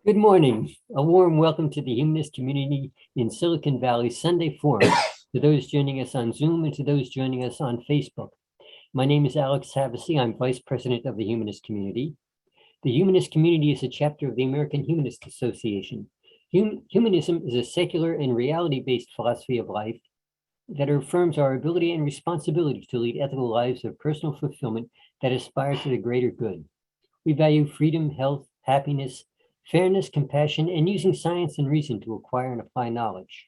Good morning. A warm welcome to the Humanist community in Silicon Valley Sunday Forum, to those joining us on Zoom and to those joining us on Facebook. My name is Alex Havasi. I'm Vice President of the Humanist community. The Humanist community is a chapter of the American Humanist Association. Humanism is a secular and reality-based philosophy of life that affirms our ability and responsibility to lead ethical lives of personal fulfillment that aspire to the greater good. We value freedom, health, happiness, fairness, compassion, and using science and reason to acquire and apply knowledge.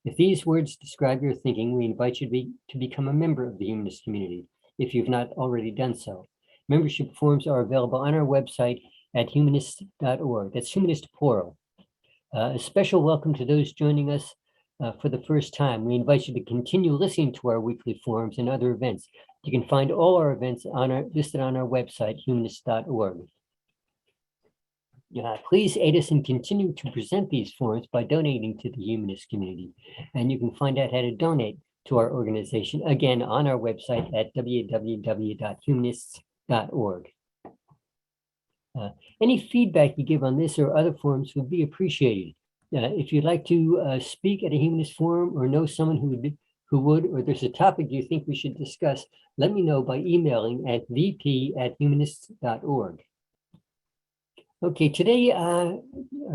If these words describe your thinking, we invite you to become a member of the Humanist community, if you've not already done so. Membership forms are available on our website at humanist.org. That's humanist plural. A special welcome to those joining us for the first time. We invite you to continue listening to our weekly forums and other events. You can find all our events listed on our website, humanist.org. Please aid us and continue to present these forums by donating to the Humanist community. And you can find out how to donate to our organization, again, on our website at www.humanists.org. Any feedback you give on this or other forums would be appreciated. If you'd like to speak at a Humanist forum or know someone who would, or there's a topic you think we should discuss, let me know by emailing at vp@humanists.org. Okay, today our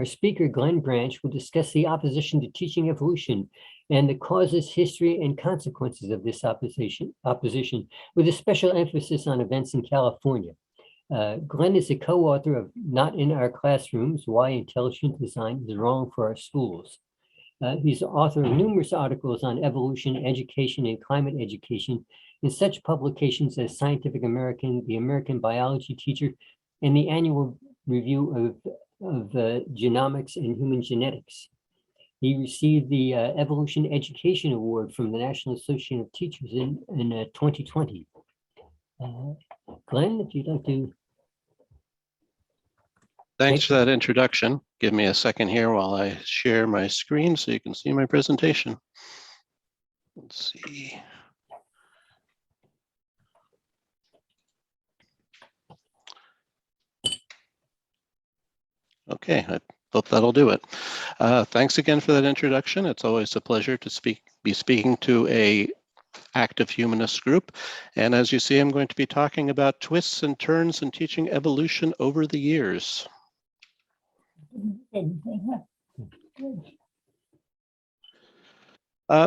speaker, Glenn Branch, will discuss the opposition to teaching evolution and the causes, history, and consequences of this opposition with a special emphasis on events in California. Glenn is a co-author of Not in Our Classrooms, Why Intelligent Design is Wrong for Our Schools. He's the author of numerous articles on evolution, education, and climate education in such publications as Scientific American, The American Biology Teacher, and the Annual Review of Genomics and Human Genetics. He received the Evolution Education Award from the National Association of Teachers in 2020. Glenn, if you'd like to. Thanks for that introduction. Give me a second here while I share my screen so you can see my presentation. Let's see. Okay, I hope that'll do it. Thanks again for that introduction. It's always a pleasure to be speaking to a active humanist group. And as you see, I'm going to be talking about twists and turns in teaching evolution over the years.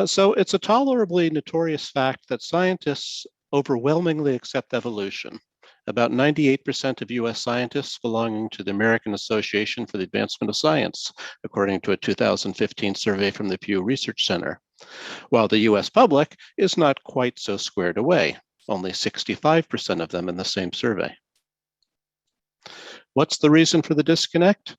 So it's a tolerably notorious fact that scientists overwhelmingly accept evolution. About 98% of US scientists belonging to the American Association for the Advancement of Science, according to a 2015 survey from the Pew Research Center. While the US public is not quite so squared away, only 65% of them in the same survey. What's the reason for the disconnect?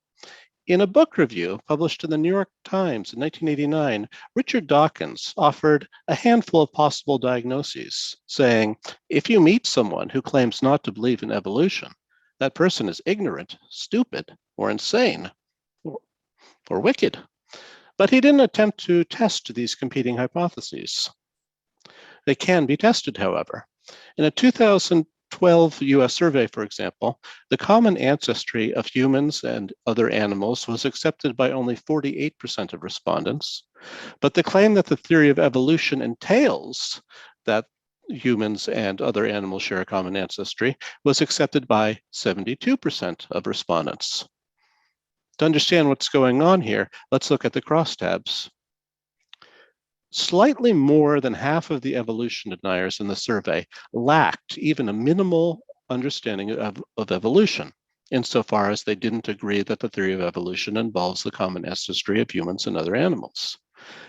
In a book review published in the New York Times in 1989, Richard Dawkins offered a handful of possible diagnoses, saying, if you meet someone who claims not to believe in evolution, that person is ignorant, stupid, or insane, or wicked. But he didn't attempt to test these competing hypotheses. They can be tested, however. In a 2012 US survey, for example, the common ancestry of humans and other animals was accepted by only 48% of respondents, but the claim that the theory of evolution entails that humans and other animals share a common ancestry was accepted by 72% of respondents. To understand what's going on here, let's look at the crosstabs. Slightly more than half of the evolution deniers in the survey lacked even a minimal understanding of evolution, insofar as they didn't agree that the theory of evolution involves the common ancestry of humans and other animals.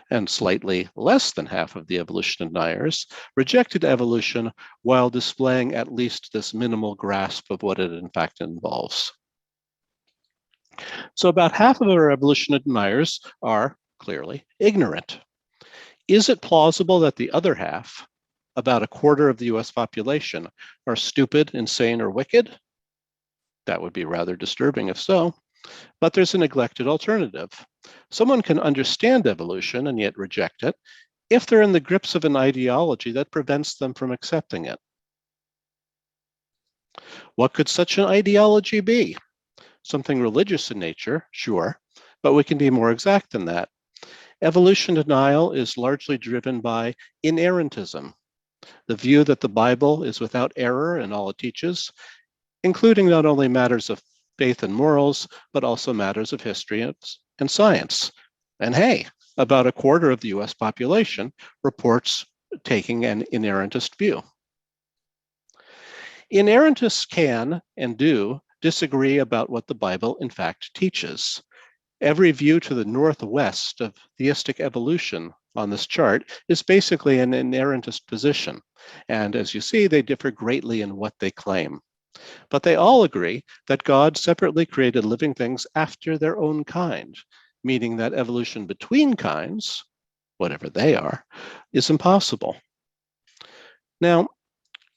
And slightly less than half of the evolution deniers rejected evolution while displaying at least this minimal grasp of what it in fact involves. So about half of our evolution deniers are clearly ignorant. Is it plausible that the other half, about a quarter of the US population, are stupid, insane, or wicked? That would be rather disturbing if so, but there's a neglected alternative. Someone can understand evolution and yet reject it if they're in the grips of an ideology that prevents them from accepting it. What could such an ideology be? something religious in nature, sure, but we can be more exact than that. Evolution denial is largely driven by inerrantism, the view that the Bible is without error in all it teaches, including not only matters of faith and morals, but also matters of history and science. And hey, about a quarter of the US population reports taking an inerrantist view. Inerrantists can and do disagree about what the Bible in fact teaches. Every view to the northwest of theistic evolution on this chart is basically an inerrantist position. And as you see, they differ greatly in what they claim. But they all agree that God separately created living things after their own kind, meaning that evolution between kinds, whatever they are, is impossible. Now,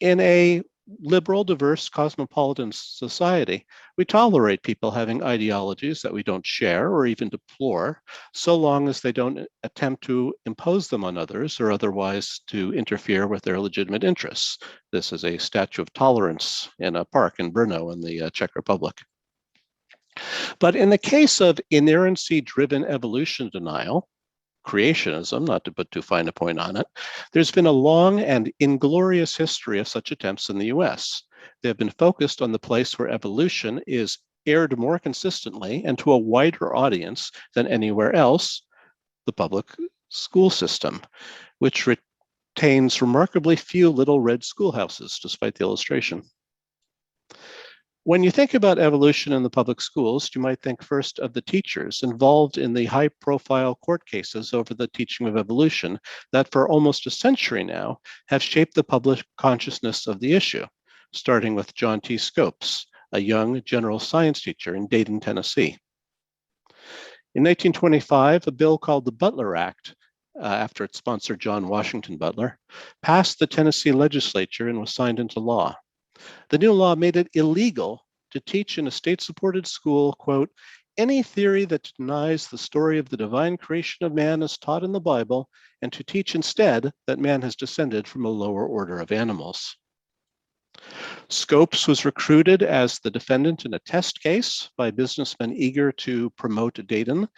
in a liberal, diverse, cosmopolitan society, we tolerate people having ideologies that we don't share or even deplore, so long as they don't attempt to impose them on others or otherwise to interfere with their legitimate interests. This is a statue of tolerance in a park in Brno in the Czech Republic. But in the case of inerrancy-driven evolution denial, creationism, not to put too fine a point on it, there's been a long and inglorious history of such attempts in the US. They have been focused on the place where evolution is aired more consistently and to a wider audience than anywhere else, the public school system, which retains remarkably few little red schoolhouses, despite the illustration. When you think about evolution in the public schools, you might think first of the teachers involved in the high-profile court cases over the teaching of evolution that for almost a century now have shaped the public consciousness of the issue, starting with John T. Scopes, a young general science teacher in Dayton, Tennessee. In 1925, a bill called the Butler Act, after its sponsor John Washington Butler, passed the Tennessee legislature and was signed into law. The new law made it illegal to teach in a state-supported school, quote, any theory that denies the story of the divine creation of man as taught in the Bible, and to teach instead that man has descended from a lower order of animals. Scopes was recruited as the defendant in a test case by businessmen eager to promote Dayton,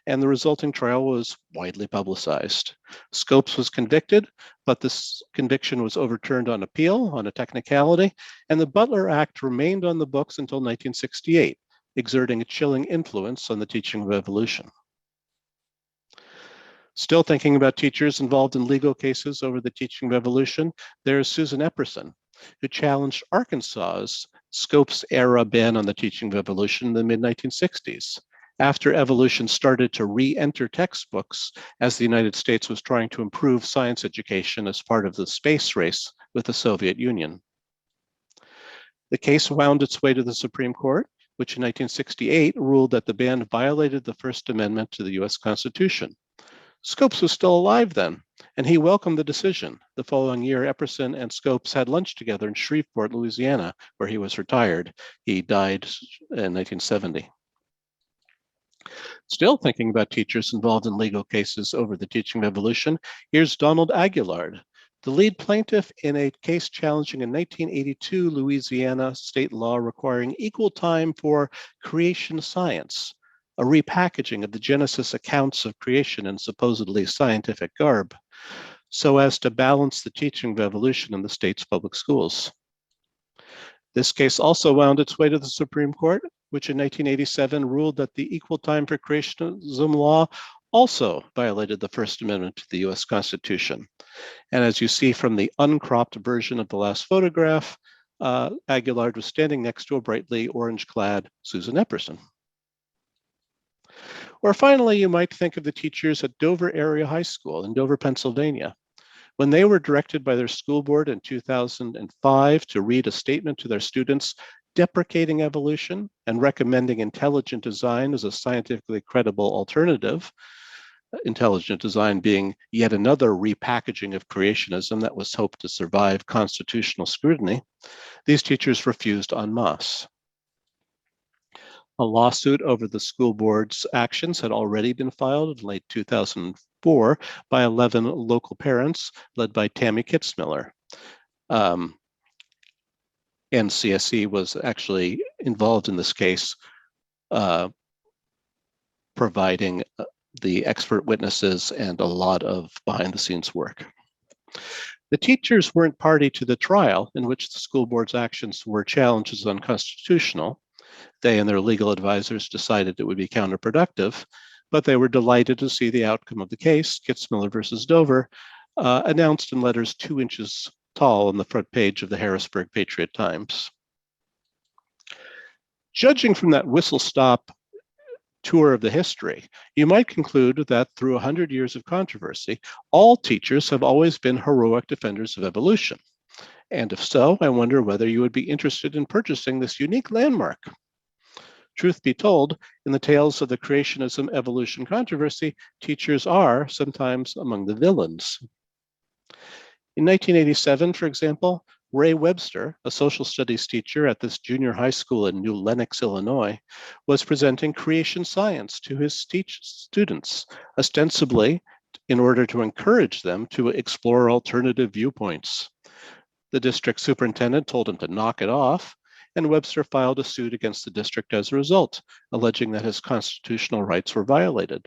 and the resulting trial was widely publicized. Scopes was convicted, but this conviction was overturned on appeal on a technicality, and the Butler Act remained on the books until 1968, exerting a chilling influence on the teaching of evolution. Still thinking about teachers involved in legal cases over the teaching of evolution, there's Susan Epperson, who challenged Arkansas's Scopes-era ban on the teaching of evolution in the mid-1960s, after evolution started to re-enter textbooks as the United States was trying to improve science education as part of the space race with the Soviet Union. The case wound its way to the Supreme Court, which in 1968 ruled that the ban violated the First Amendment to the US Constitution. Scopes was still alive then, and he welcomed the decision. The following year, Epperson and Scopes had lunch together in Shreveport, Louisiana, where he was retired. He died in 1970. Still thinking about teachers involved in legal cases over the teaching of evolution, here's Donald Aguillard, the lead plaintiff in a case challenging a 1982 Louisiana state law requiring equal time for creation science, a repackaging of the Genesis accounts of creation in supposedly scientific garb, so as to balance the teaching of evolution in the state's public schools. This case also wound its way to the Supreme Court, which in 1987 ruled that the equal time for creationism law also violated the First Amendment to the US Constitution. And as you see from the uncropped version of the last photograph, Aguillard was standing next to a brightly orange-clad Susan Epperson. Or finally, you might think of the teachers at Dover Area High School in Dover, Pennsylvania. When they were directed by their school board in 2005 to read a statement to their students deprecating evolution and recommending intelligent design as a scientifically credible alternative, intelligent design being yet another repackaging of creationism that was hoped to survive constitutional scrutiny, these teachers refused en masse. A lawsuit over the school board's actions had already been filed in late 2004 by 11 local parents led by Tammy Kitzmiller. NCSE was actually involved in this case providing the expert witnesses and a lot of behind-the-scenes work. The teachers weren't party to the trial in which the school board's actions were challenged as unconstitutional. They and their legal advisors decided it would be counterproductive, but they were delighted to see the outcome of the case, Kitzmiller versus Dover, announced in letters 2 inches tall on the front page of the Harrisburg Patriot Times. Judging from that whistle-stop tour of the history, you might conclude that through 100 years of controversy, all teachers have always been heroic defenders of evolution. And if so, I wonder whether you would be interested in purchasing this unique landmark. Truth be told, in the tales of the creationism evolution controversy, teachers are sometimes among the villains. In 1987, for example, Ray Webster, a social studies teacher at this junior high school in New Lenox, Illinois, was presenting creation science to his students, ostensibly in order to encourage them to explore alternative viewpoints. The district superintendent told him to knock it off, and Webster filed a suit against the district as a result, alleging that his constitutional rights were violated.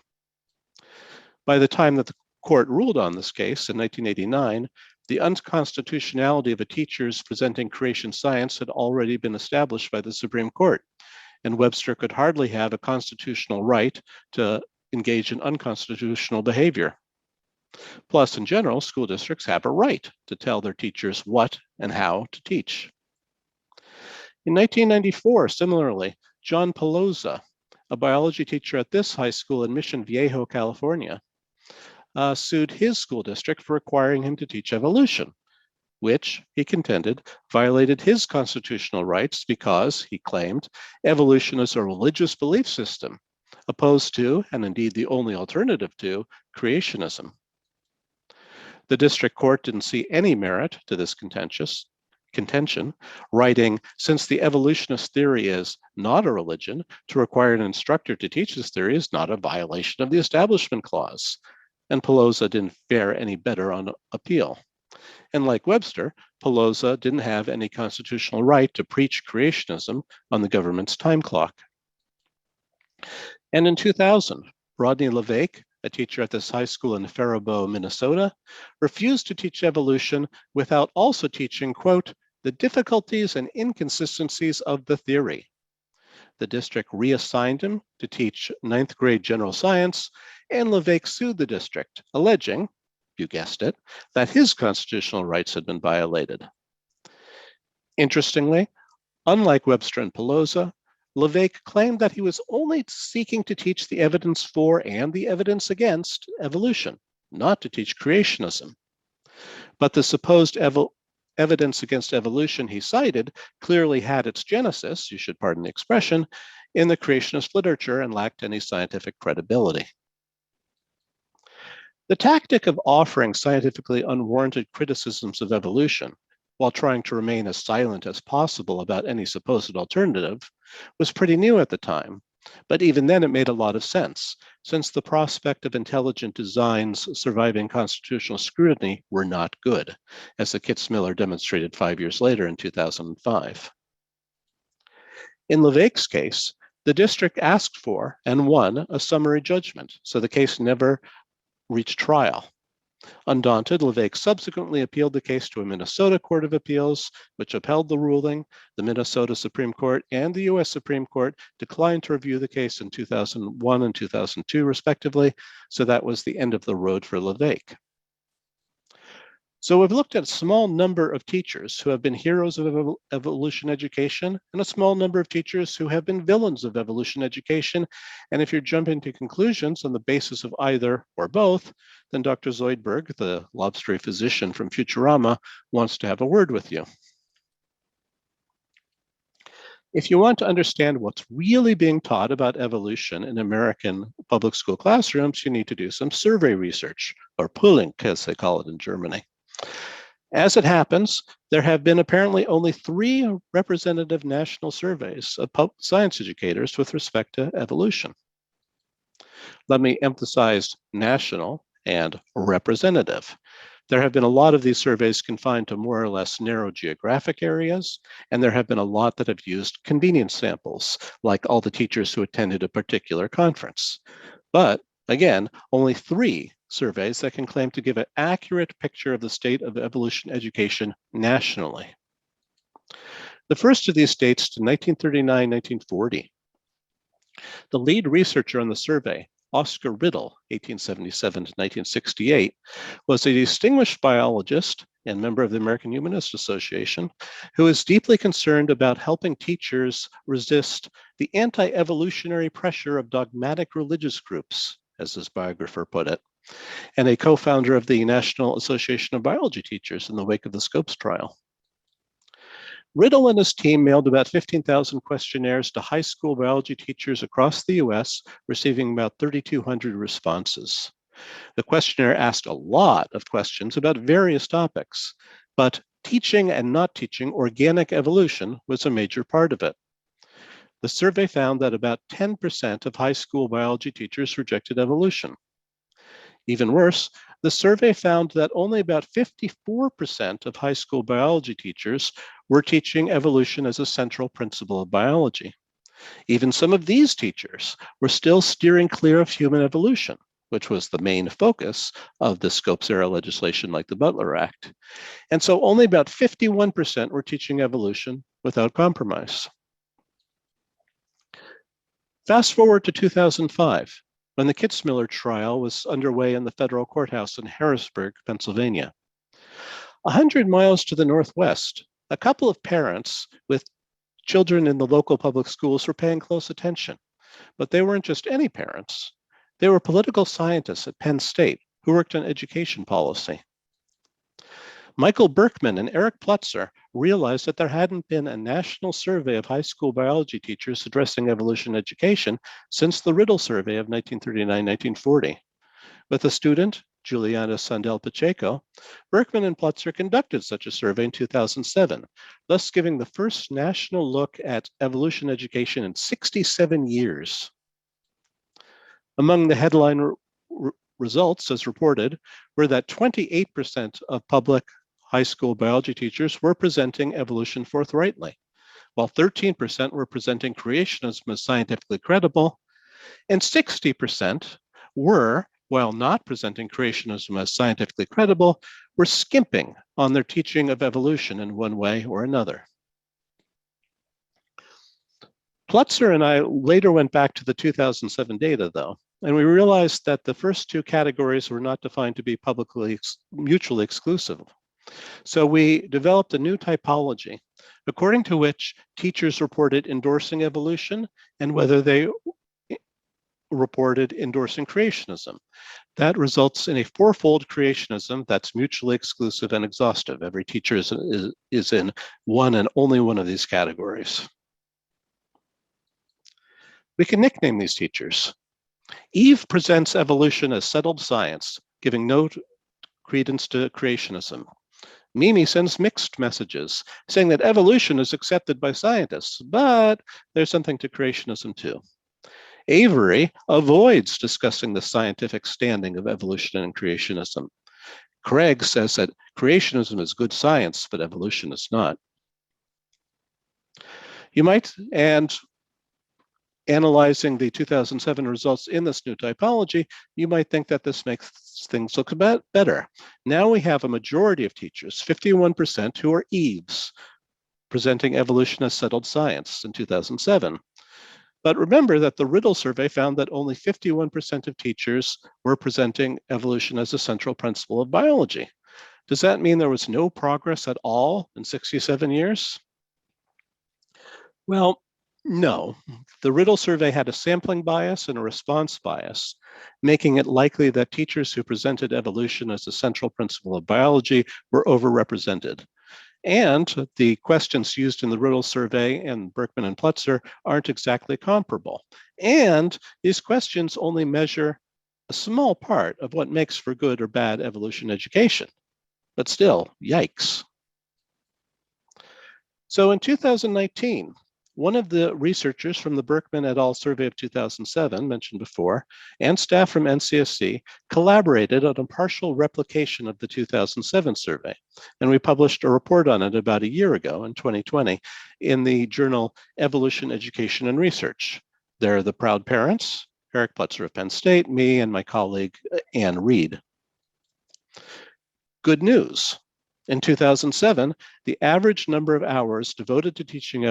By the time that the court ruled on this case in 1989, the unconstitutionality of a teacher's presenting creation science had already been established by the Supreme Court, and Webster could hardly have a constitutional right to engage in unconstitutional behavior. Plus, in general, school districts have a right to tell their teachers what and how to teach. In 1994, similarly, John Pelosa, a biology teacher at this high school in Mission Viejo, California, sued his school district for requiring him to teach evolution, which, he contended, violated his constitutional rights because, he claimed, evolution is a religious belief system, opposed to, and indeed the only alternative to, creationism. The district court didn't see any merit to this contention, writing, since the evolutionist theory is not a religion, to require an instructor to teach this theory is not a violation of the Establishment Clause. And Pelosa didn't fare any better on appeal. And like Webster, Pelosa didn't have any constitutional right to preach creationism on the government's time clock. And in 2000, Rodney LeVake, a teacher at this high school in Faribault, Minnesota, refused to teach evolution without also teaching, quote, the difficulties and inconsistencies of the theory. The district reassigned him to teach 9th grade general science, and LeVake sued the district, alleging, you guessed it, that his constitutional rights had been violated. Interestingly, unlike Webster and Pelosa, LeVake claimed that he was only seeking to teach the evidence for and the evidence against evolution, not to teach creationism. But the supposed evidence against evolution he cited clearly had its genesis, you should pardon the expression, in the creationist literature and lacked any scientific credibility. The tactic of offering scientifically unwarranted criticisms of evolution, while trying to remain as silent as possible about any supposed alternative, was pretty new at the time. But even then it made a lot of sense, since the prospect of intelligent designs surviving constitutional scrutiny were not good, as the Kitzmiller demonstrated 5 years later in 2005. In LeVake's case, the district asked for and won a summary judgment, so the case never reached trial. Undaunted, LeVake subsequently appealed the case to a Minnesota Court of Appeals, which upheld the ruling. The Minnesota Supreme Court and the U.S. Supreme Court declined to review the case in 2001 and 2002, respectively, so that was the end of the road for LeVake. So we've looked at a small number of teachers who have been heroes of evolution education and a small number of teachers who have been villains of evolution education. And if you're jumping to conclusions on the basis of either or both, then Dr. Zoidberg, the lobstery physician from Futurama, wants to have a word with you. If you want to understand what's really being taught about evolution in American public school classrooms, you need to do some survey research, or Pooling, as they call it in Germany. As it happens, there have been apparently only 3 representative national surveys of science educators with respect to evolution. Let me emphasize national and representative. There have been a lot of these surveys confined to more or less narrow geographic areas, and there have been a lot that have used convenience samples, like all the teachers who attended a particular conference. But again, only 3 surveys that can claim to give an accurate picture of the state of evolution education nationally. The first of these dates to 1939-1940. The lead researcher on the survey, Oscar Riddle, 1877 to 1968, was a distinguished biologist and member of the American Humanist Association who is deeply concerned about helping teachers resist the anti-evolutionary pressure of dogmatic religious groups, as his biographer put it, and a co-founder of the National Association of Biology Teachers in the wake of the Scopes trial. Riddle and his team mailed about 15,000 questionnaires to high school biology teachers across the US, receiving about 3,200 responses. The questionnaire asked a lot of questions about various topics, but teaching and not teaching organic evolution was a major part of it. The survey found that about 10% of high school biology teachers rejected evolution. Even worse, the survey found that only about 54% of high school biology teachers were teaching evolution as a central principle of biology. Even some of these teachers were still steering clear of human evolution, which was the main focus of the Scopes era legislation like the Butler Act. And so only about 51% were teaching evolution without compromise. Fast forward to 2005. When the Kitzmiller trial was underway in the federal courthouse in Harrisburg, Pennsylvania. 100 miles to the northwest, a couple of parents with children in the local public schools were paying close attention. But they weren't just any parents. They were political scientists at Penn State who worked on education policy. Michael Berkman and Eric Plutzer realized that there hadn't been a national survey of high school biology teachers addressing evolution education since the Riddle survey of 1939-1940. With a student, Juliana Sandel Pacheco, Berkman and Plutzer conducted such a survey in 2007, thus giving the first national look at evolution education in 67 years. Among the headline results, as reported, were that 28% of public high school biology teachers were presenting evolution forthrightly, while 13% were presenting creationism as scientifically credible, and 60% were, while not presenting creationism as scientifically credible, were skimping on their teaching of evolution in one way or another. Plutzer and I later went back to the 2007 data, though, and we realized that the first 2 categories were not defined to be publicly mutually exclusive. So we developed a new typology, according to which teachers reported endorsing evolution and whether they reported endorsing creationism. That results in a 4-fold creationism that's mutually exclusive and exhaustive. Every teacher is in one and only one of these categories. We can nickname these teachers. Eve presents evolution as settled science, giving no credence to creationism. Mimi sends mixed messages, saying that evolution is accepted by scientists, but there's something to creationism too. Avery avoids discussing the scientific standing of evolution and creationism. Craig says that creationism is good science, but evolution is not. You might, and analyzing the 2007 results in this new typology, you might think that this makes things look a bit better. Now we have a majority of teachers, 51%, who are Eves, presenting evolution as settled science in 2007. But remember that the Riddle survey found that only 51% of teachers were presenting evolution as a central principle of biology. Does that mean there was no progress at all in 67 years? Well, no. The Riddle survey had a sampling bias and a response bias, making it likely that teachers who presented evolution as a central principle of biology were overrepresented. And the questions used in the Riddle survey and Berkman and Plutzer aren't exactly comparable. And these questions only measure a small part of what makes for good or bad evolution education. But still, yikes. So in 2019, One of the researchers from the Berkman et al. Survey of 2007, mentioned before, and staff from NCSC collaborated on a partial replication of the 2007 survey, and we published a report on it about a year ago in 2020 in the journal Evolution, Education, and Research. There are the proud parents, Eric Plutzer of Penn State, me, and my colleague Anne Reed. Good news. In 2007, the average number of hours devoted to teaching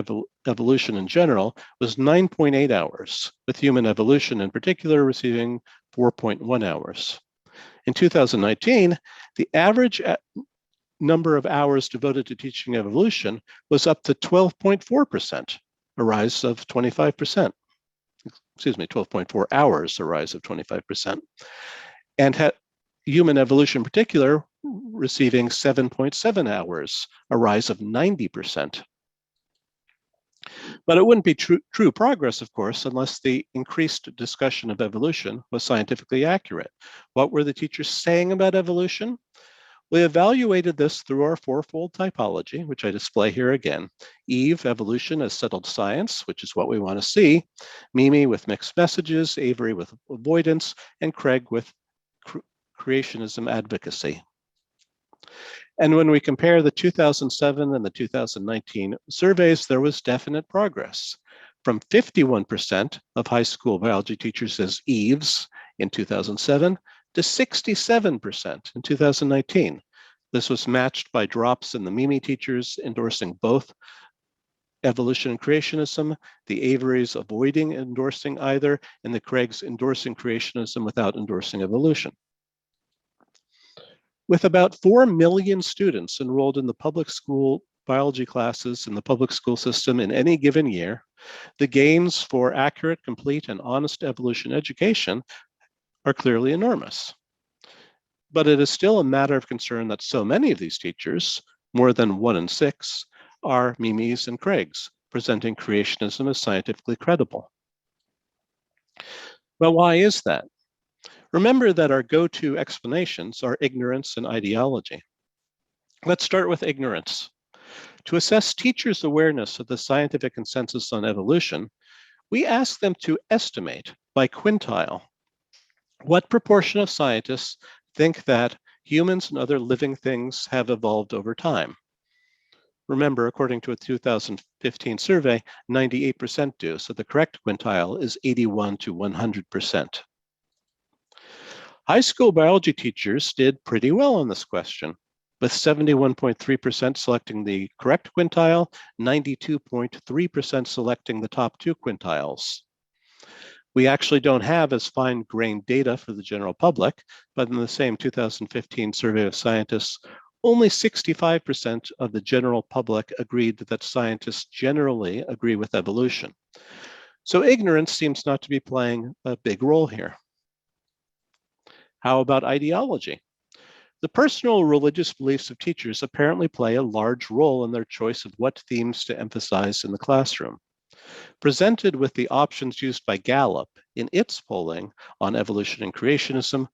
evolution in general was 9.8 hours, with human evolution in particular receiving 4.1 hours. In 2019, the average number of hours devoted to teaching evolution was up to 12.4%, a rise of 25%. Excuse me, 12.4 hours, a rise of 25%. And human evolution in particular receiving 7.7 hours, a rise of 90%. But it wouldn't be true progress, of course, unless the increased discussion of evolution was scientifically accurate. What were the teachers saying about evolution? We evaluated this through our fourfold typology, which I display here again. Eve, evolution as settled science, which is what we want to see. Mimi with mixed messages, Avery with avoidance, and Craig with creationism advocacy. And when we compare the 2007 and the 2019 surveys, there was definite progress. From 51% of high school biology teachers as Eves in 2007 to 67% in 2019. This was matched by drops in the Mimi teachers endorsing both evolution and creationism, the Averys avoiding endorsing either, and the Craigs endorsing creationism without endorsing evolution. With about 4 million students enrolled in the public school biology classes in the public school system in any given year, the gains for accurate, complete, and honest evolution education are clearly enormous. But it is still a matter of concern that so many of these teachers, more than 1 in 6, are Mimis and Craigs, presenting creationism as scientifically credible. Well, why is that? Remember that our go-to explanations are ignorance and ideology. Let's start with ignorance. To assess teachers' awareness of the scientific consensus on evolution, we ask them to estimate by quintile what proportion of scientists think that humans and other living things have evolved over time. Remember, according to a 2015 survey, 98% do, so the correct quintile is 81 to 100%. High school biology teachers did pretty well on this question, with 71.3% selecting the correct quintile, 92.3% selecting the top 2 quintiles. We actually don't have as fine-grained data for the general public, but in the same 2015 survey of scientists, only 65% of the general public agreed that scientists generally agree with evolution. So ignorance seems not to be playing a big role here. How about ideology? The personal religious beliefs of teachers apparently play a large role in their choice of what themes to emphasize in the classroom. Presented with the options used by Gallup in its polling on evolution and creationism,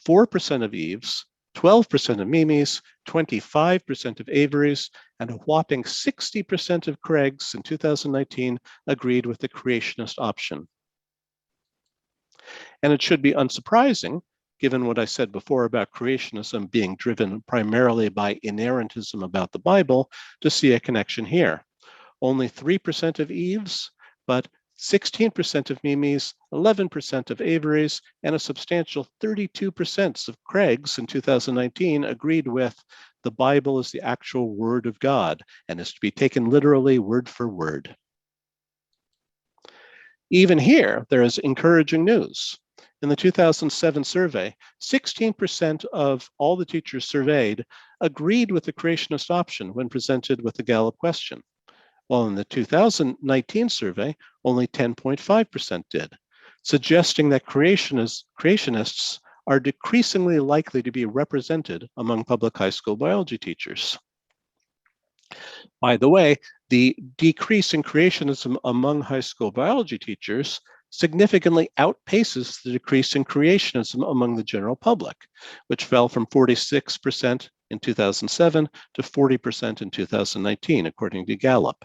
4% of Eves, 12% of Mimis, 25% of Averys, and a whopping 60% of Craigs in 2019 agreed with the creationist option. And it should be unsurprising, given what I said before about creationism being driven primarily by inerrantism about the Bible, to see a connection here. Only 3% of Eves, but 16% of Mimis, 11% of Averys, and a substantial 32% of Craigs in 2019 agreed with the Bible is the actual word of God and is to be taken literally word for word. Even here, there is encouraging news. In the 2007 survey, 16% of all the teachers surveyed agreed with the creationist option when presented with the Gallup question, while in the 2019 survey, only 10.5% did, suggesting that creationists are decreasingly likely to be represented among public high school biology teachers. By the way, the decrease in creationism among high school biology teachers significantly outpaces the decrease in creationism among the general public, which fell from 46% in 2007 to 40% in 2019, according to Gallup.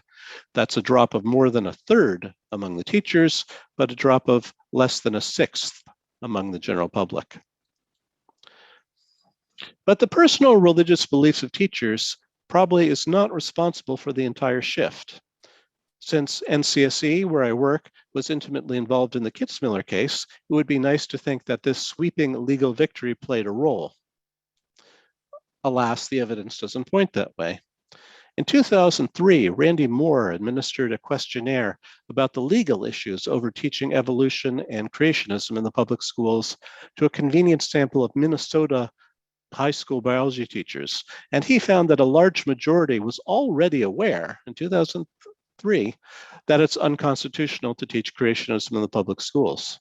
That's a drop of more than a third among the teachers, but a drop of less than a sixth among the general public. But the personal religious beliefs of teachers probably is not responsible for the entire shift. Since NCSE, where I work, was intimately involved in the Kitzmiller case, it would be nice to think that this sweeping legal victory played a role. Alas, the evidence doesn't point that way. In 2003, Randy Moore administered a questionnaire about the legal issues over teaching evolution and creationism in the public schools to a convenient sample of Minnesota high school biology teachers, and he found that a large majority was already aware in 2003 that it's unconstitutional to teach creationism in the public schools.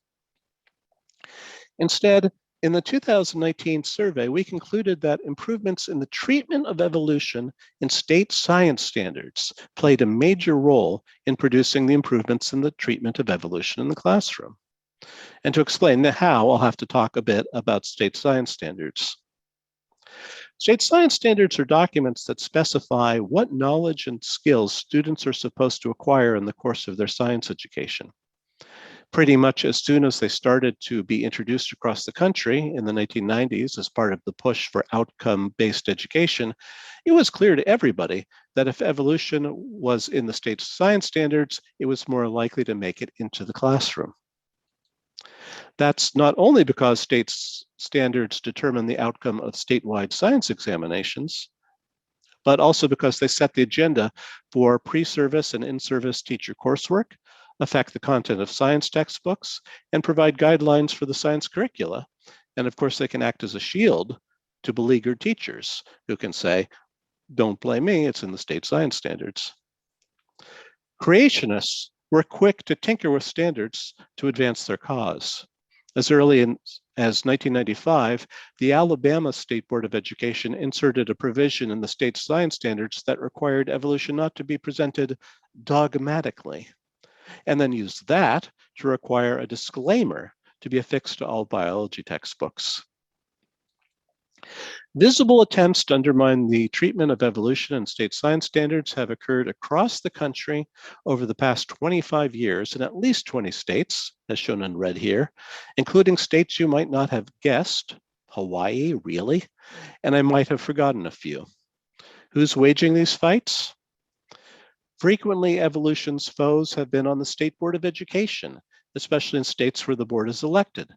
Instead, in the 2019 survey, we concluded that improvements in the treatment of evolution in state science standards played a major role in producing the improvements in the treatment of evolution in the classroom. And to explain how, I'll have to talk a bit about state science standards. State science standards are documents that specify what knowledge and skills students are supposed to acquire in the course of their science education. Pretty much as soon as they started to be introduced across the country in the 1990s as part of the push for outcome-based education, it was clear to everybody that if evolution was in the state science standards, it was more likely to make it into the classroom. That's not only because state standards determine the outcome of statewide science examinations, but also because they set the agenda for pre-service and in-service teacher coursework, affect the content of science textbooks, and provide guidelines for the science curricula. And of course, they can act as a shield to beleaguered teachers who can say, don't blame me, it's in the state science standards. Creationists were quick to tinker with standards to advance their cause. As early as 1995, the Alabama State Board of Education inserted a provision in the state science standards that required evolution not to be presented dogmatically, and then used that to require a disclaimer to be affixed to all biology textbooks. Visible attempts to undermine the treatment of evolution in state science standards have occurred across the country over the past 25 years in at least 20 states, as shown in red here, including states you might not have guessed. Hawaii, really? And I might have forgotten a few. Who's waging these fights? Frequently, evolution's foes have been on the State Board of Education, especially in states where the board is elected.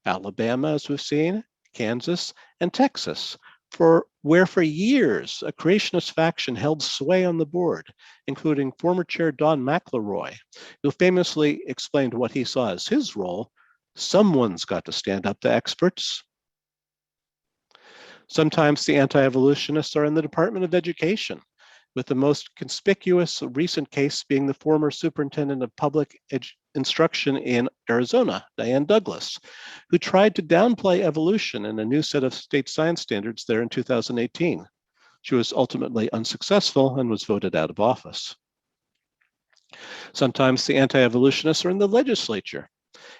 Alabama, as we've seen, Kansas, and Texas, where for years a creationist faction held sway on the board, including former chair Don McElroy, who famously explained what he saw as his role: someone's got to stand up to experts. Sometimes the anti-evolutionists are in the Department of Education, with the most conspicuous recent case being the former superintendent of public instruction in Arizona, Diane Douglas, who tried to downplay evolution in a new set of state science standards there in 2018. She was ultimately unsuccessful and was voted out of office. Sometimes the anti-evolutionists are in the legislature.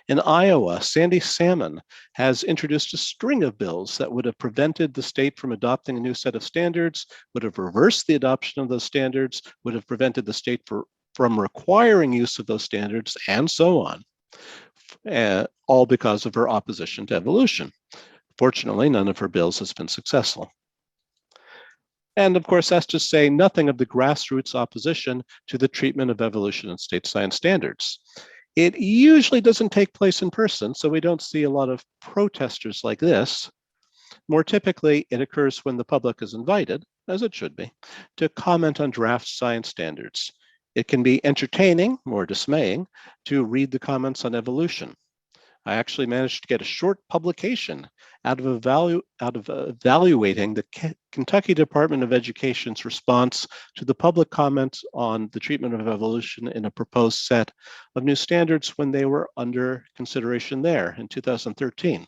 In Iowa, Sandy Salmon has introduced a string of bills that would have prevented the state from adopting a new set of standards, would have reversed the adoption of those standards, would have prevented the state from requiring use of those standards, and so on, all because of her opposition to evolution. Fortunately, none of her bills has been successful. And of course, that's to say nothing of the grassroots opposition to the treatment of evolution in state science standards. It usually doesn't take place in person, so we don't see a lot of protesters like this. More typically, it occurs when the public is invited, as it should be, to comment on draft science standards. It can be entertaining or dismaying to read the comments on evolution. I actually managed to get a short publication out of evaluating the Kentucky Department of Education's response to the public comments on the treatment of evolution in a proposed set of new standards when they were under consideration there in 2013.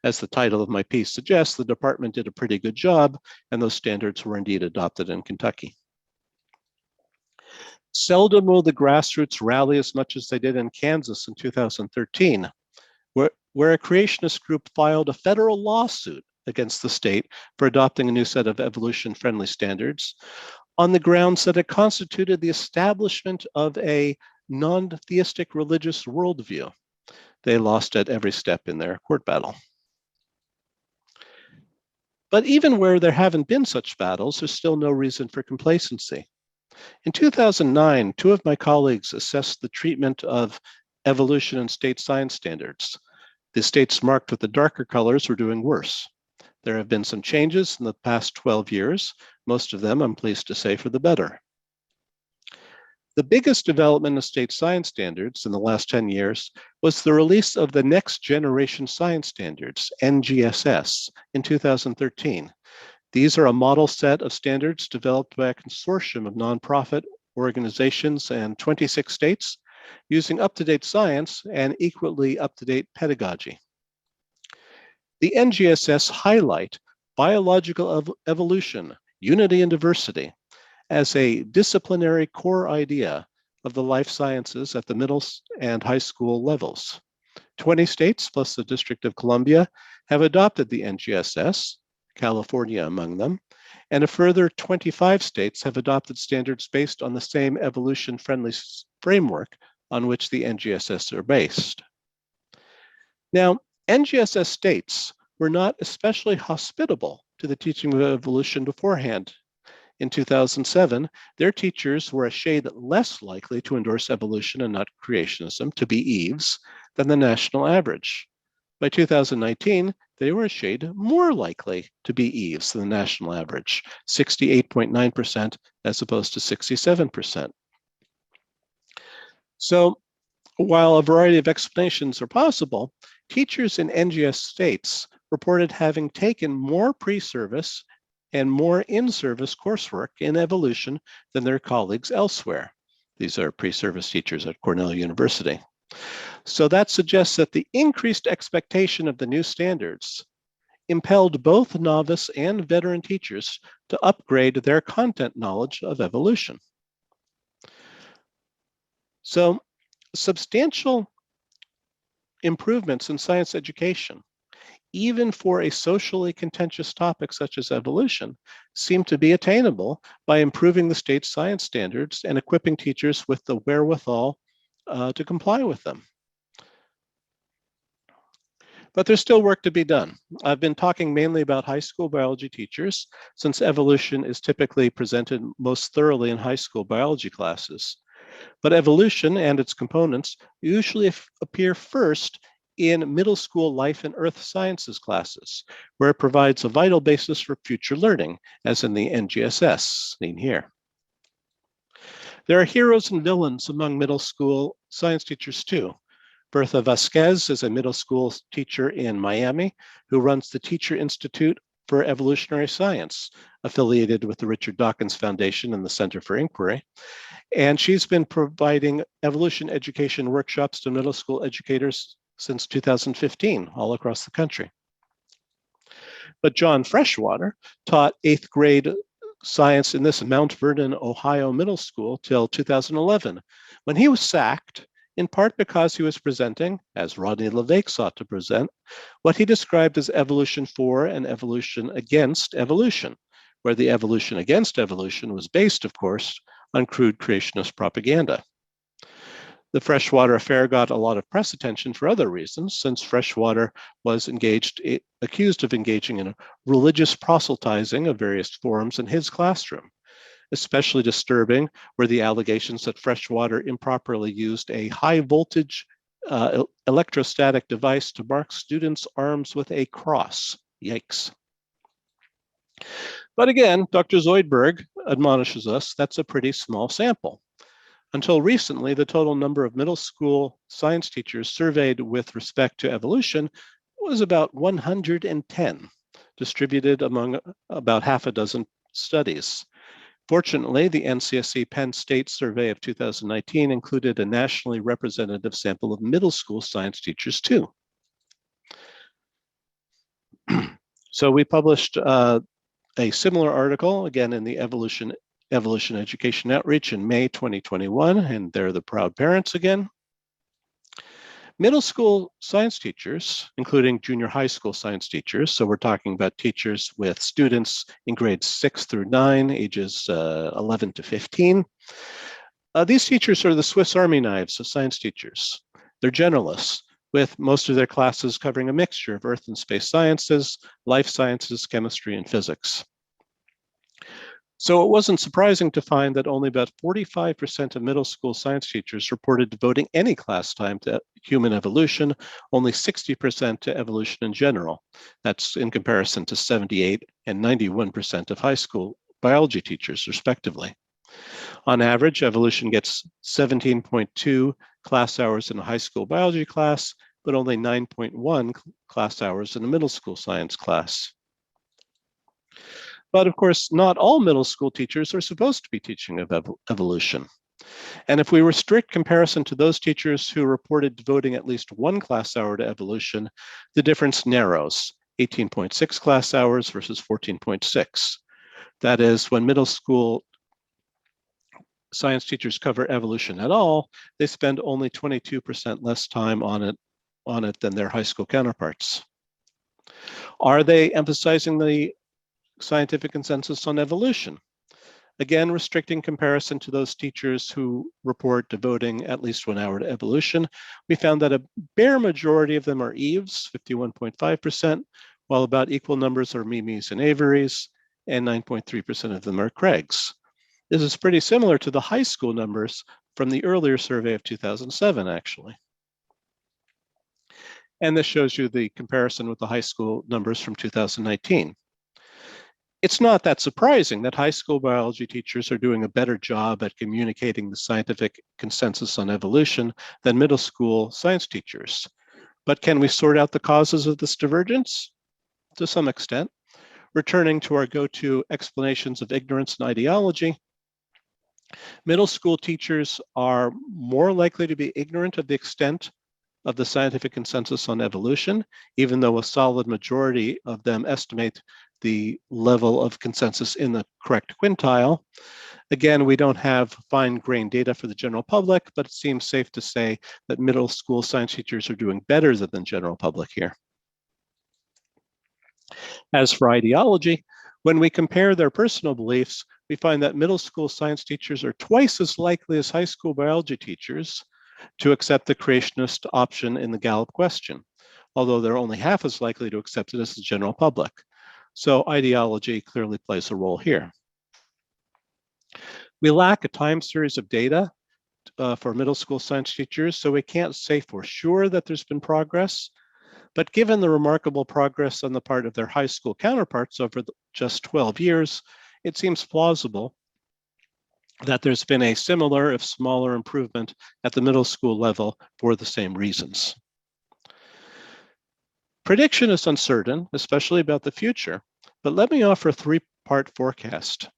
As the title of my piece suggests, the department did a pretty good job, and those standards were indeed adopted in Kentucky. Seldom will the grassroots rally as much as they did in Kansas in 2013, where a creationist group filed a federal lawsuit against the state for adopting a new set of evolution-friendly standards on the grounds that it constituted the establishment of a non-theistic religious worldview. They lost at every step in their court battle. But even where there haven't been such battles, there's still no reason for complacency. In 2009, two of my colleagues assessed the treatment of evolution and state science standards. The states marked with the darker colors were doing worse. There have been some changes in the past 12 years, most of them, I'm pleased to say, for the better. The biggest development of state science standards in the last 10 years was the release of the Next Generation Science Standards, NGSS, in 2013. These are a model set of standards developed by a consortium of nonprofit organizations and 26 states using up-to-date science and equally up-to-date pedagogy. The NGSS highlight biological evolution, unity and diversity as a disciplinary core idea of the life sciences at the middle and high school levels. 20 states plus the District of Columbia have adopted the NGSS, California among them, and a further 25 states have adopted standards based on the same evolution-friendly framework on which the NGSS are based. Now, NGSS states were not especially hospitable to the teaching of evolution beforehand. In 2007, their teachers were a shade less likely to endorse evolution and not creationism, to be Eves, than the national average. By 2019, they were a shade more likely to be Eves than the national average, 68.9% as opposed to 67%. So while a variety of explanations are possible, teachers in NGS states reported having taken more pre-service and more in-service coursework in evolution than their colleagues elsewhere. These are pre-service teachers at Cornell University. So that suggests that the increased expectation of the new standards impelled both novice and veteran teachers to upgrade their content knowledge of evolution. So substantial improvements in science education, even for a socially contentious topic such as evolution, seem to be attainable by improving the state science standards and equipping teachers with the wherewithal to comply with them. But there's still work to be done. I've been talking mainly about high school biology teachers, since evolution is typically presented most thoroughly in high school biology classes. But evolution and its components usually appear first in middle school life and earth sciences classes, where it provides a vital basis for future learning, as in the NGSS seen here. There are heroes and villains among middle school science teachers too. Bertha Vasquez is a middle school teacher in Miami who runs the Teacher Institute for Evolutionary Science, affiliated with the Richard Dawkins Foundation and the Center for Inquiry. And she's been providing evolution education workshops to middle school educators since 2015, all across the country. But John Freshwater taught 8th grade science in this Mount Vernon, Ohio middle school till 2011, when he was sacked, in part because he was presenting, as Rodney LeVake sought to present, what he described as evolution for and evolution against evolution, where the evolution against evolution was based, of course, on crude creationist propaganda. The Freshwater affair got a lot of press attention for other reasons, since Freshwater was accused of engaging in religious proselytizing of various forms in his classroom. Especially disturbing were the allegations that Freshwater improperly used a high voltage electrostatic device to mark students' arms with a cross. Yikes. But again, Dr. Zoidberg admonishes us that's a pretty small sample. Until recently, the total number of middle school science teachers surveyed with respect to evolution was about 110, distributed among about half a dozen studies. Fortunately, the NCSC Penn State survey of 2019 included a nationally representative sample of middle school science teachers too. So we published a similar article, again in the Evolution Education Outreach in May 2021, and they're the proud parents again. Middle school science teachers, including junior high school science teachers, so we're talking about teachers with students in grades 6 through 9, ages 11 to 15. These teachers are the Swiss Army knives of science teachers. They're generalists, with most of their classes covering a mixture of earth and space sciences, life sciences, chemistry, and physics. So it wasn't surprising to find that only about 45% of middle school science teachers reported devoting any class time to human evolution, only 60% to evolution in general. That's in comparison to 78 and 91% of high school biology teachers, respectively. On average, evolution gets 17.2 class hours in a high school biology class, but only 9.1 class hours in a middle school science class. But of course, not all middle school teachers are supposed to be teaching of evolution. And if we restrict comparison to those teachers who reported devoting at least one class hour to evolution, the difference narrows, 18.6 class hours versus 14.6. That is, when middle school science teachers cover evolution at all, they spend only 22% less time on it than their high school counterparts. Are they emphasizing the scientific consensus on evolution? Again, restricting comparison to those teachers who report devoting at least 1 hour to evolution, we found that a bare majority of them are Eves, 51.5%, while about equal numbers are Mimis and Averys, and 9.3% of them are Craigs. This is pretty similar to the high school numbers from the earlier survey of 2007, actually. And this shows you the comparison with the high school numbers from 2019. It's not that surprising that high school biology teachers are doing a better job at communicating the scientific consensus on evolution than middle school science teachers. But can we sort out the causes of this divergence? To some extent. Returning to our go-to explanations of ignorance and ideology, middle school teachers are more likely to be ignorant of the extent of the scientific consensus on evolution, even though a solid majority of them estimate the level of consensus in the correct quintile. Again, we don't have fine-grained data for the general public, but it seems safe to say that middle school science teachers are doing better than the general public here. As for ideology, when we compare their personal beliefs, we find that middle school science teachers are twice as likely as high school biology teachers to accept the creationist option in the Gallup question, although they're only half as likely to accept it as the general public. So ideology clearly plays a role here. We lack a time series of data for middle school science teachers, so we can't say for sure that there's been progress. But given the remarkable progress on the part of their high school counterparts over just 12 years, it seems plausible that there's been a similar, if smaller, improvement at the middle school level for the same reasons. Prediction is uncertain, especially about the future, but let me offer a three-part forecast.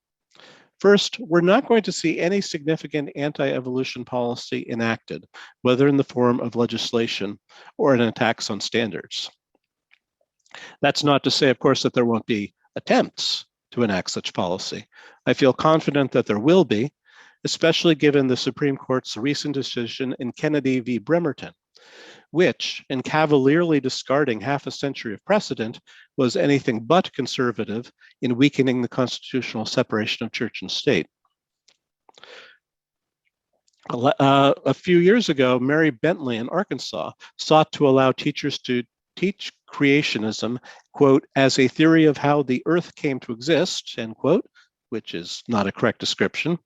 First, we're not going to see any significant anti-evolution policy enacted, whether in the form of legislation or an attacks on standards. That's not to say, of course, that there won't be attempts to enact such policy. I feel confident that there will be, especially given the Supreme Court's recent decision in Kennedy v. Bremerton, which, in cavalierly discarding half a century of precedent, was anything but conservative in weakening the constitutional separation of church and state. A few years ago, Mary Bentley in Arkansas sought to allow teachers to teach creationism, quote, as a theory of how the earth came to exist, end quote, which is not a correct description.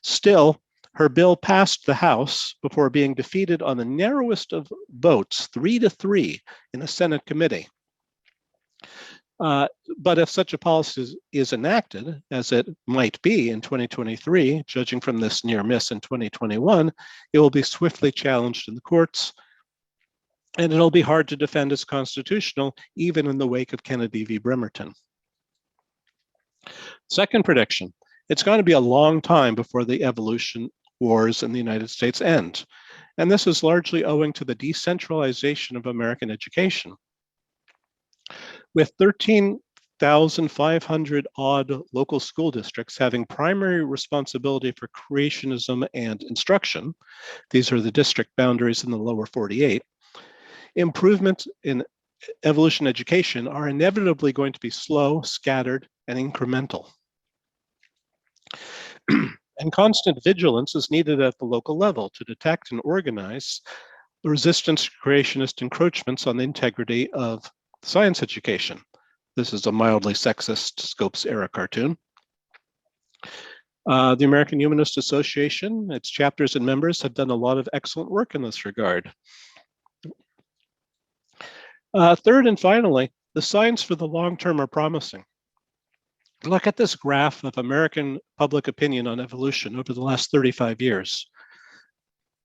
Still, her bill passed the House before being defeated on the narrowest of votes, 3-3, in the Senate committee. But if such a policy is enacted, as it might be in 2023, judging from this near miss in 2021, it will be swiftly challenged in the courts, and it'll be hard to defend as constitutional, even in the wake of Kennedy v. Bremerton. Second prediction, it's going to be a long time before the evolution wars in the United States end. And this is largely owing to the decentralization of American education. With 13,500 odd local school districts having primary responsibility for creationism and instruction, these are the district boundaries in the lower 48, Improvements in evolution education are inevitably going to be slow, scattered, and incremental. And constant vigilance is needed at the local level to detect and organize the resistance to creationist encroachments on the integrity of science education. This is a mildly sexist Scopes era cartoon. The American Humanist Association, its chapters and members have done a lot of excellent work in this regard. Third and finally, the signs for the long term are promising. Look at this graph of American public opinion on evolution over the last 35 years.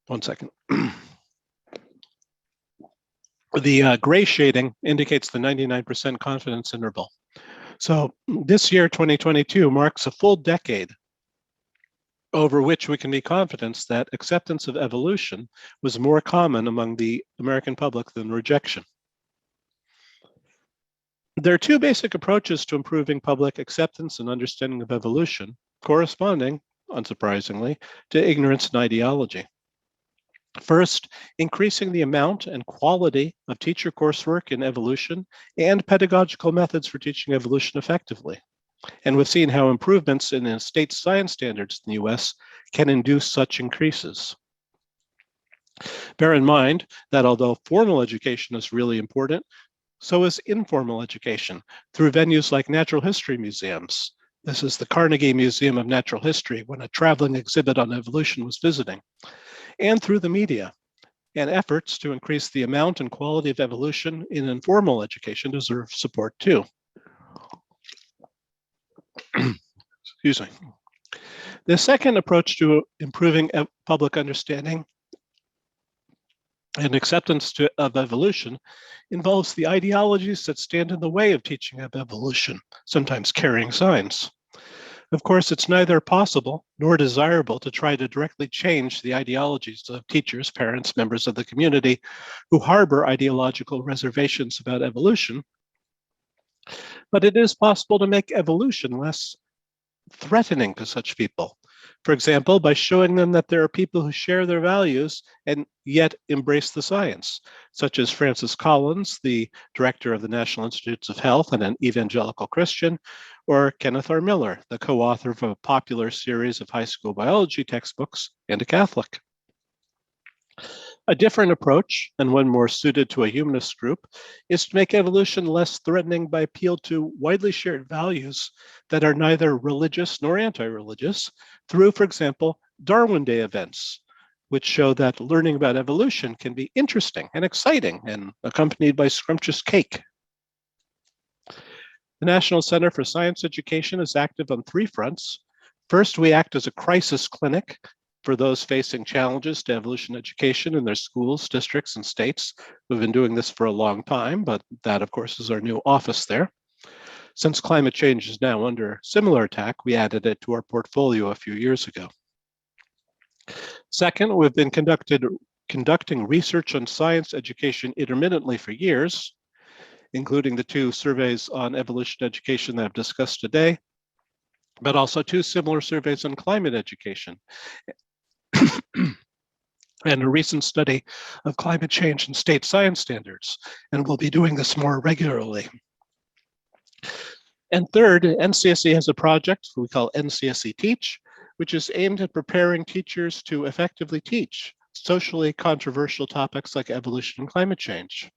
One second. The gray shading indicates the 99% confidence interval. So this year, 2022, marks a full decade over which we can be confident that acceptance of evolution was more common among the American public than rejection. There are two basic approaches to improving public acceptance and understanding of evolution, corresponding, unsurprisingly, to ignorance and ideology. First, increasing the amount and quality of teacher coursework in evolution and pedagogical methods for teaching evolution effectively. And we've seen how improvements in the state science standards in the US can induce such increases. Bear in mind that although formal education is really important, so is informal education through venues like natural history museums. This is the Carnegie Museum of Natural History when a traveling exhibit on evolution was visiting, and through the media. And efforts to increase the amount and quality of evolution in informal education deserve support too. Excuse me. The second approach to improving public understanding and acceptance of evolution involves the ideologies that stand in the way of teaching of evolution, sometimes carrying signs. Of course, it's neither possible nor desirable to try to directly change the ideologies of teachers, parents, members of the community who harbor ideological reservations about evolution, but it is possible to make evolution less threatening to such people. For example, by showing them that there are people who share their values and yet embrace the science, such as Francis Collins, the director of the National Institutes of Health and an evangelical Christian, or Kenneth R. Miller, the co-author of a popular series of high school biology textbooks and a Catholic. A different approach, and one more suited to a humanist group, is to make evolution less threatening by appeal to widely shared values that are neither religious nor anti-religious through, for example, Darwin Day events, which show that learning about evolution can be interesting and exciting and accompanied by scrumptious cake. The National Center for Science Education is active on three fronts. First, we act as a crisis clinic for those facing challenges to evolution education in their schools, districts, and states. We've been doing this for a long time, but that, of course, is our new office there. Since climate change is now under similar attack, we added it to our portfolio a few years ago. Second, we've been conducting research on science education intermittently for years, including the two surveys on evolution education that I've discussed today, but also two similar surveys on climate education and a recent study of climate change and state science standards, and we'll be doing this more regularly. And third, NCSE has a project we call NCSE Teach, which is aimed at preparing teachers to effectively teach socially controversial topics like evolution and climate change.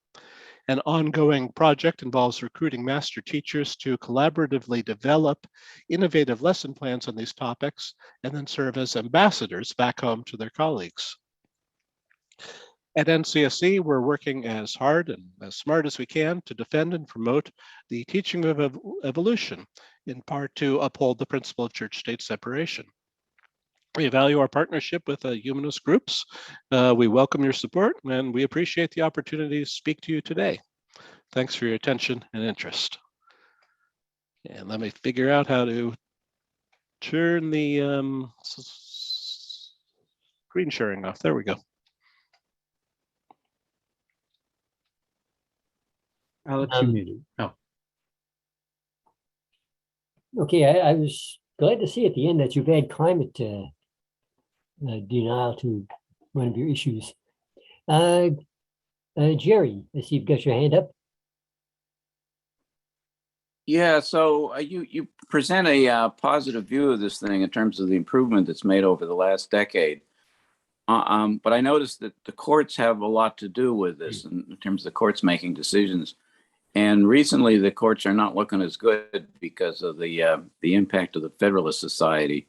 An ongoing project involves recruiting master teachers to collaboratively develop innovative lesson plans on these topics and then serve as ambassadors back home to their colleagues. At NCSE, we're working as hard and as smart as we can to defend and promote the teaching of evolution, in part to uphold the principle of church-state separation. We value our partnership with humanist groups. We welcome your support, and we appreciate the opportunity to speak to you today. Thanks for your attention and interest. And let me figure out how to turn the screen sharing off. There we go. Alex, you muted. Oh. Okay, I was glad to see at the end that you've added climate denial to one of your issues. Jerry, I see you've got your hand up. Yeah, so you present a positive view of this thing in terms of the improvement that's made over the last decade. But I noticed that the courts have a lot to do with this in terms of the courts making decisions. And recently, the courts are not looking as good because of the impact of the Federalist Society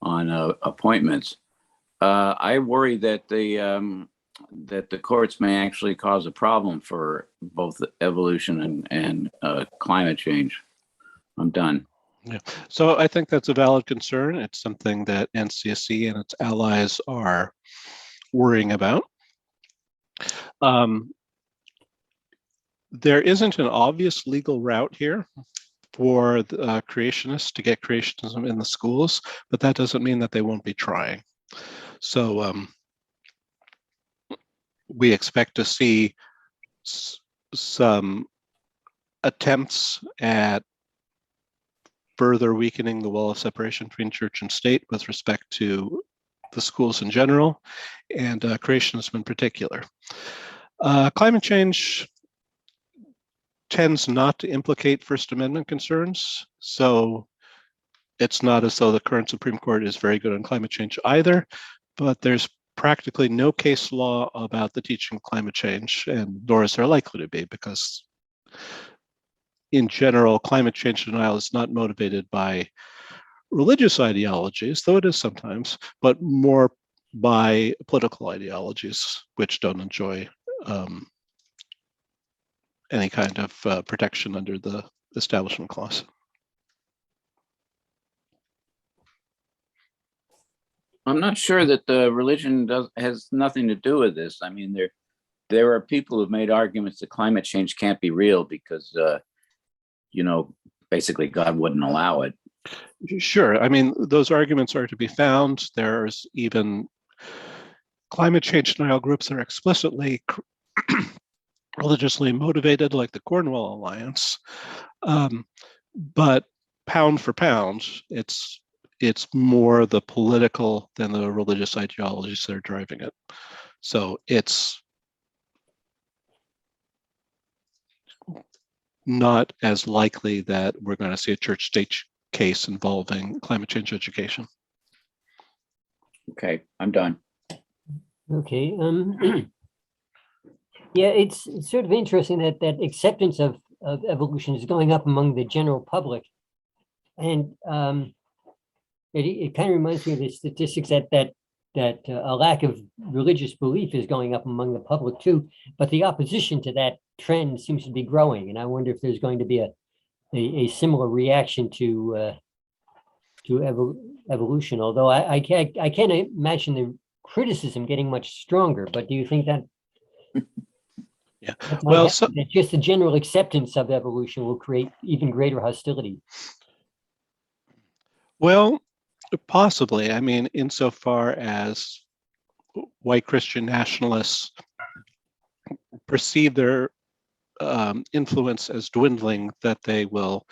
on appointments. I worry that the courts may actually cause a problem for both evolution and climate change. I'm done. Yeah. So I think that's a valid concern. It's something that NCSC and its allies are worrying about. There isn't an obvious legal route here for the, creationists to get creationism in the schools, but that doesn't mean that they won't be trying. So we expect to see some attempts at further weakening the wall of separation between church and state with respect to the schools in general and creationism in particular. Climate change tends not to implicate First Amendment concerns, so it's not as though the current Supreme Court is very good on climate change either, but there's practically no case law about the teaching of climate change, and nor is there likely to be, because in general, climate change denial is not motivated by religious ideologies, though it is sometimes, but more by political ideologies, which don't enjoy any kind of protection under the Establishment Clause. I'm not sure that the religion has nothing to do with this. I mean, there are people who've made arguments that climate change can't be real because basically God wouldn't allow it. Sure. I mean, those arguments are to be found. There's even climate change denial groups that are explicitly religiously motivated, like the Cornwall Alliance. But pound for pound, it's more the political than the religious ideologies that are driving it. So it's not as likely that we're going to see a church-state case involving climate change education. Okay, I'm done. Okay. Yeah, it's sort of interesting that acceptance of evolution is going up among the general public. And it kind of reminds me of the statistics that a lack of religious belief is going up among the public too, but the opposition to that trend seems to be growing. And I wonder if there's going to be a similar reaction to evolution, although I can't imagine the criticism getting much stronger. But do you think that? Yeah, well, so that just the general acceptance of evolution will create even greater hostility? Well, possibly. I mean, insofar as white Christian nationalists perceive their influence as dwindling, that they will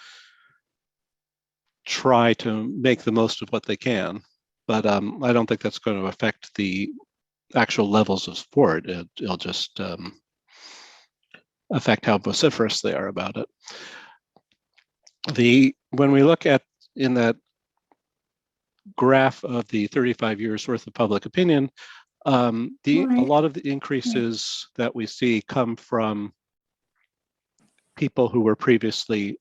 try to make the most of what they can. But I don't think that's going to affect the actual levels of support. It'll just affect how vociferous they are about it. When we look at in that graph of the 35 years worth of public opinion, a lot of the increases that we see come from people who were previously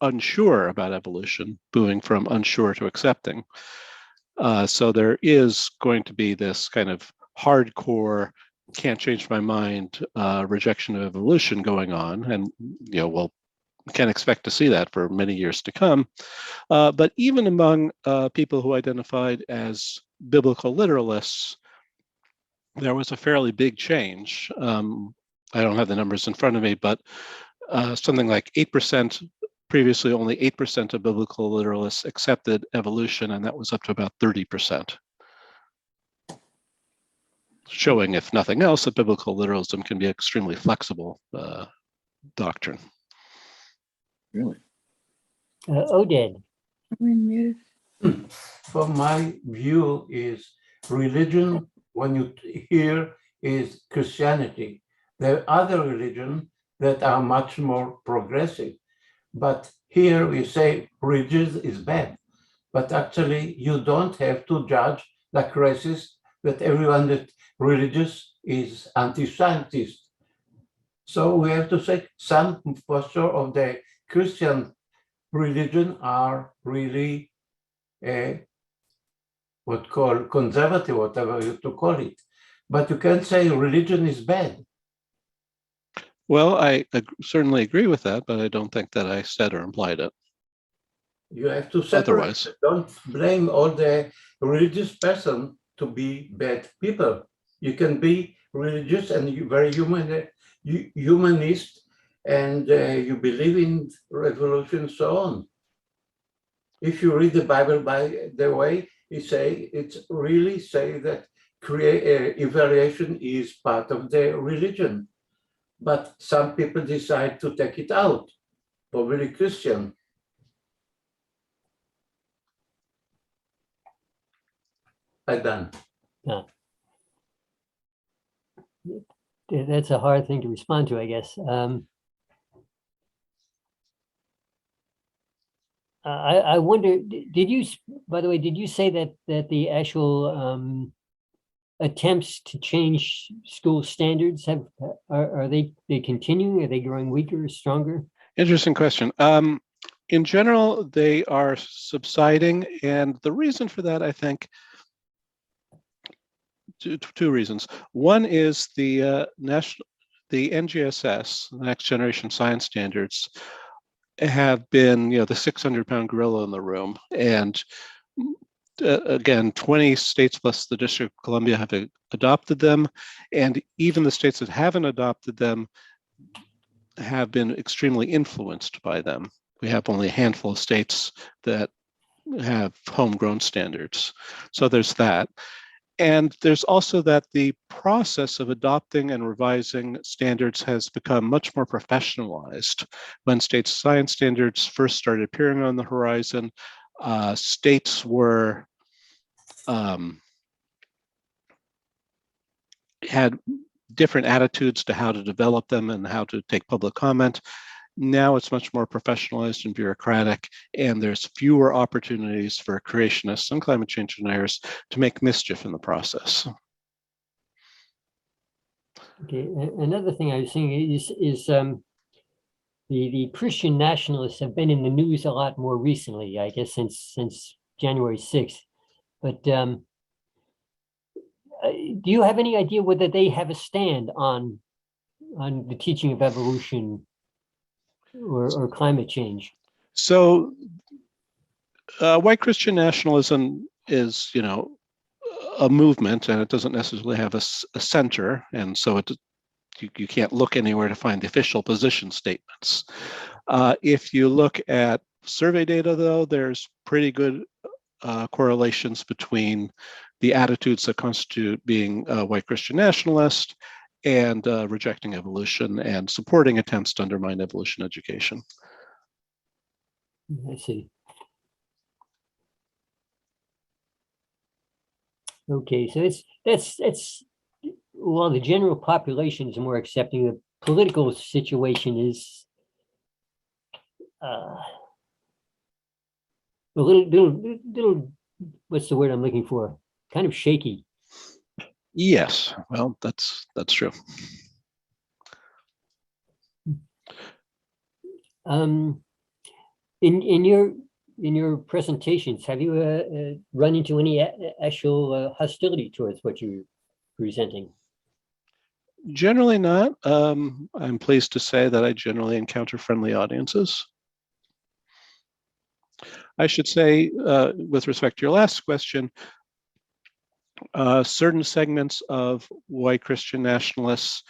unsure about evolution, moving from unsure to accepting. So there is going to be this kind of hardcore, can't change my mind, rejection of evolution going on, and we'll can expect to see that for many years to come. But even among people who identified as biblical literalists, there was a fairly big change. I don't have the numbers in front of me, but something like 8%, previously only 8% of biblical literalists accepted evolution, and that was up to about 30%. Showing, if nothing else, that biblical literalism can be an extremely flexible doctrine. Really? Oded. Well, my view is religion, when you hear is Christianity. There are other religions that are much more progressive. But here we say religious is bad. But actually, you don't have to judge like racist that everyone that religious is anti-scientist. So we have to say some posture of the Christian religion are really what call conservative, whatever you to call it. But you can't say religion is bad. Well, I certainly agree with that, but I don't think that I said or implied it. You have to separate. Otherwise, Don't blame all the religious person to be bad people. You can be religious and very humanist, and you believe in revolution, so on. If you read the Bible by the way, it's really say that evaluation is part of the religion. But some people decide to take it out, probably Christian. I'm done. Yeah. That's a hard thing to respond to, I guess. I wonder, did you, by the way, did you say that the actual attempts to change school standards are they continuing? Are they growing weaker or stronger? interesting question. In general, they are subsiding, and the reason for that, I think, two reasons. One is the NGSS, Next Generation Science Standards, have been, the 600-pound gorilla in the room, and again, 20 states plus the District of Columbia have adopted them, and even the states that haven't adopted them have been extremely influenced by them. We have only a handful of states that have homegrown standards. So there's that. And there's also that the process of adopting and revising standards has become much more professionalized. When state science standards first started appearing on the horizon, states were had different attitudes to how to develop them and how to take public comment. Now it's much more professionalized and bureaucratic, and there's fewer opportunities for creationists and climate change deniers to make mischief in the process. Okay, another thing I was saying is the Christian nationalists have been in the news a lot more recently, I guess since January 6th. But do you have any idea whether they have a stand on the teaching of evolution or climate change? So white Christian nationalism is, a movement, and it doesn't necessarily have a center, and so you can't look anywhere to find the official position statements. If you look at survey data, though, there's pretty good correlations between the attitudes that constitute being a white Christian nationalist and rejecting evolution and supporting attempts to undermine evolution education. I see. Okay, so that's well, the general population is more accepting. The political situation is a little, what's the word I'm looking for? Kind of shaky. Yes, well, that's true. In your presentations, have you run into any actual hostility towards what you're presenting? Generally not. I'm pleased to say that I generally encounter friendly audiences. I should say, with respect to your last question, certain segments of white Christian nationalists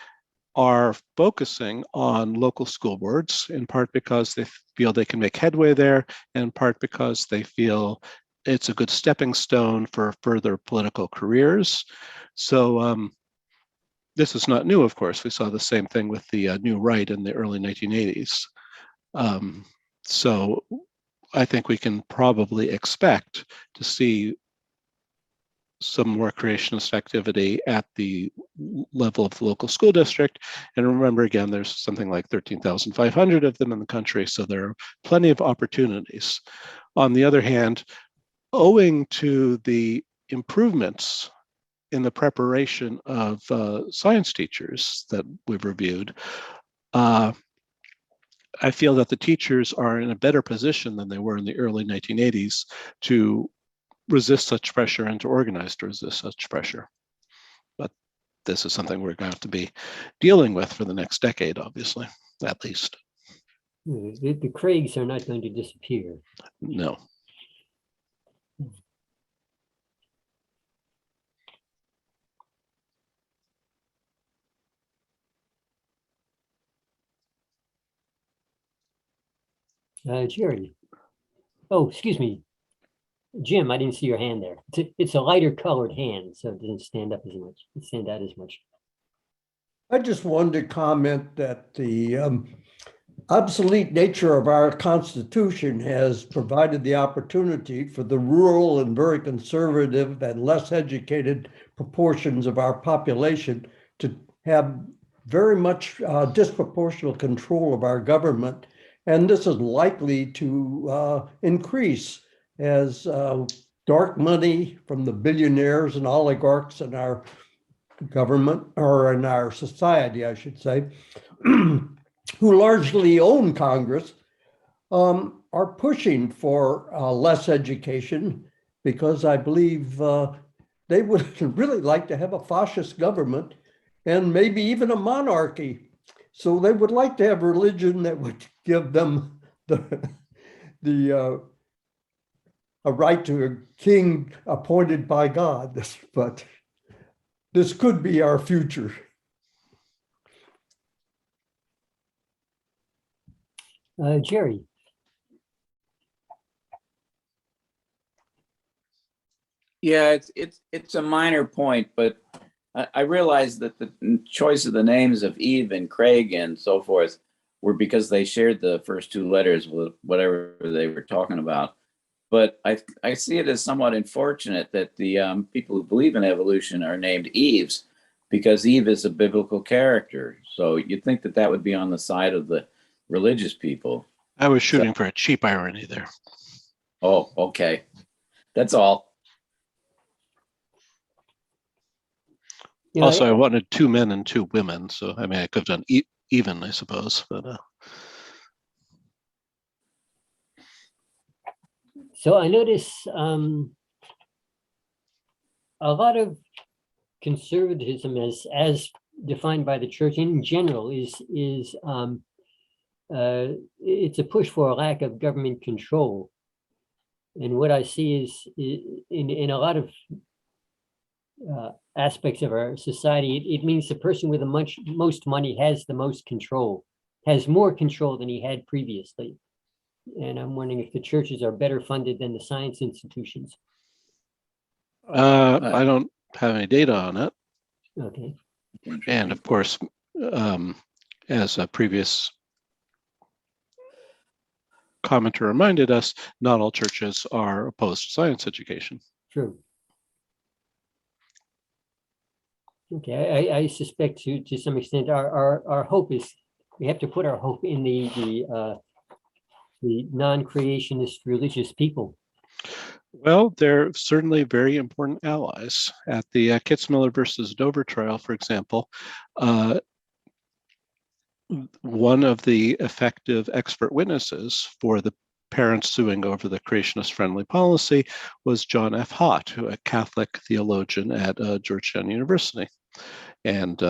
are focusing on local school boards, in part because they feel they can make headway there, and in part because they feel it's a good stepping stone for further political careers. So this is not new, of course. We saw the same thing with the New Right in the early 1980s. So I think we can probably expect to see some more creationist activity at the level of the local school district. And remember, again, there's something like 13,500 of them in the country, so there are plenty of opportunities. On the other hand, owing to the improvements in the preparation of science teachers that we've reviewed, I feel that the teachers are in a better position than they were in the early 1980s to resist such pressure and to organize to resist such pressure. But this is something we're going to have to be dealing with for the next decade, obviously, at least. The Craigs are not going to disappear. No. Jerry. Oh, excuse me. Jim, I didn't see your hand there. It's a lighter colored hand, so it doesn't stand up as much. It stand out as much. I just wanted to comment that the obsolete nature of our Constitution has provided the opportunity for the rural and very conservative and less educated proportions of our population to have very much disproportional control of our government. And this is likely to increase as dark money from the billionaires and oligarchs in our government, or in our society, I should say, who largely own Congress, are pushing for less education, because I believe they would really like to have a fascist government and maybe even a monarchy. So they would like to have religion that would give them a right to a king appointed by God. But this could be our future. Jerry. Yeah, it's a minor point, but I realized that the choice of the names of Eve and Craig and so forth were because they shared the first two letters with whatever they were talking about. But I see it as somewhat unfortunate that the people who believe in evolution are named Eves, because Eve is a biblical character. So you'd think that that would be on the side of the religious people. I was shooting for a cheap irony there. Oh, okay. That's all. You know, Also, I wanted 2 men and 2 women, so I mean, I could have done even, I suppose. But so I notice a lot of conservatism, as defined by the church in general, is it's a push for a lack of government control. And what I see is in a lot of aspects of our society, it means the person with the most money has the most control, has more control than he had previously. And I'm wondering if the churches are better funded than the science institutions. I don't have any data on it. Okay. And of course, as a previous commenter reminded us, not all churches are opposed to science education. True. Okay, I suspect to some extent our hope is, we have to put our hope in the non-creationist religious people. Well, they're certainly very important allies. At the Kitzmiller versus Dover trial, for example, one of the effective expert witnesses for the parents suing over the creationist-friendly policy was John F. Hott, a Catholic theologian at Georgetown University. And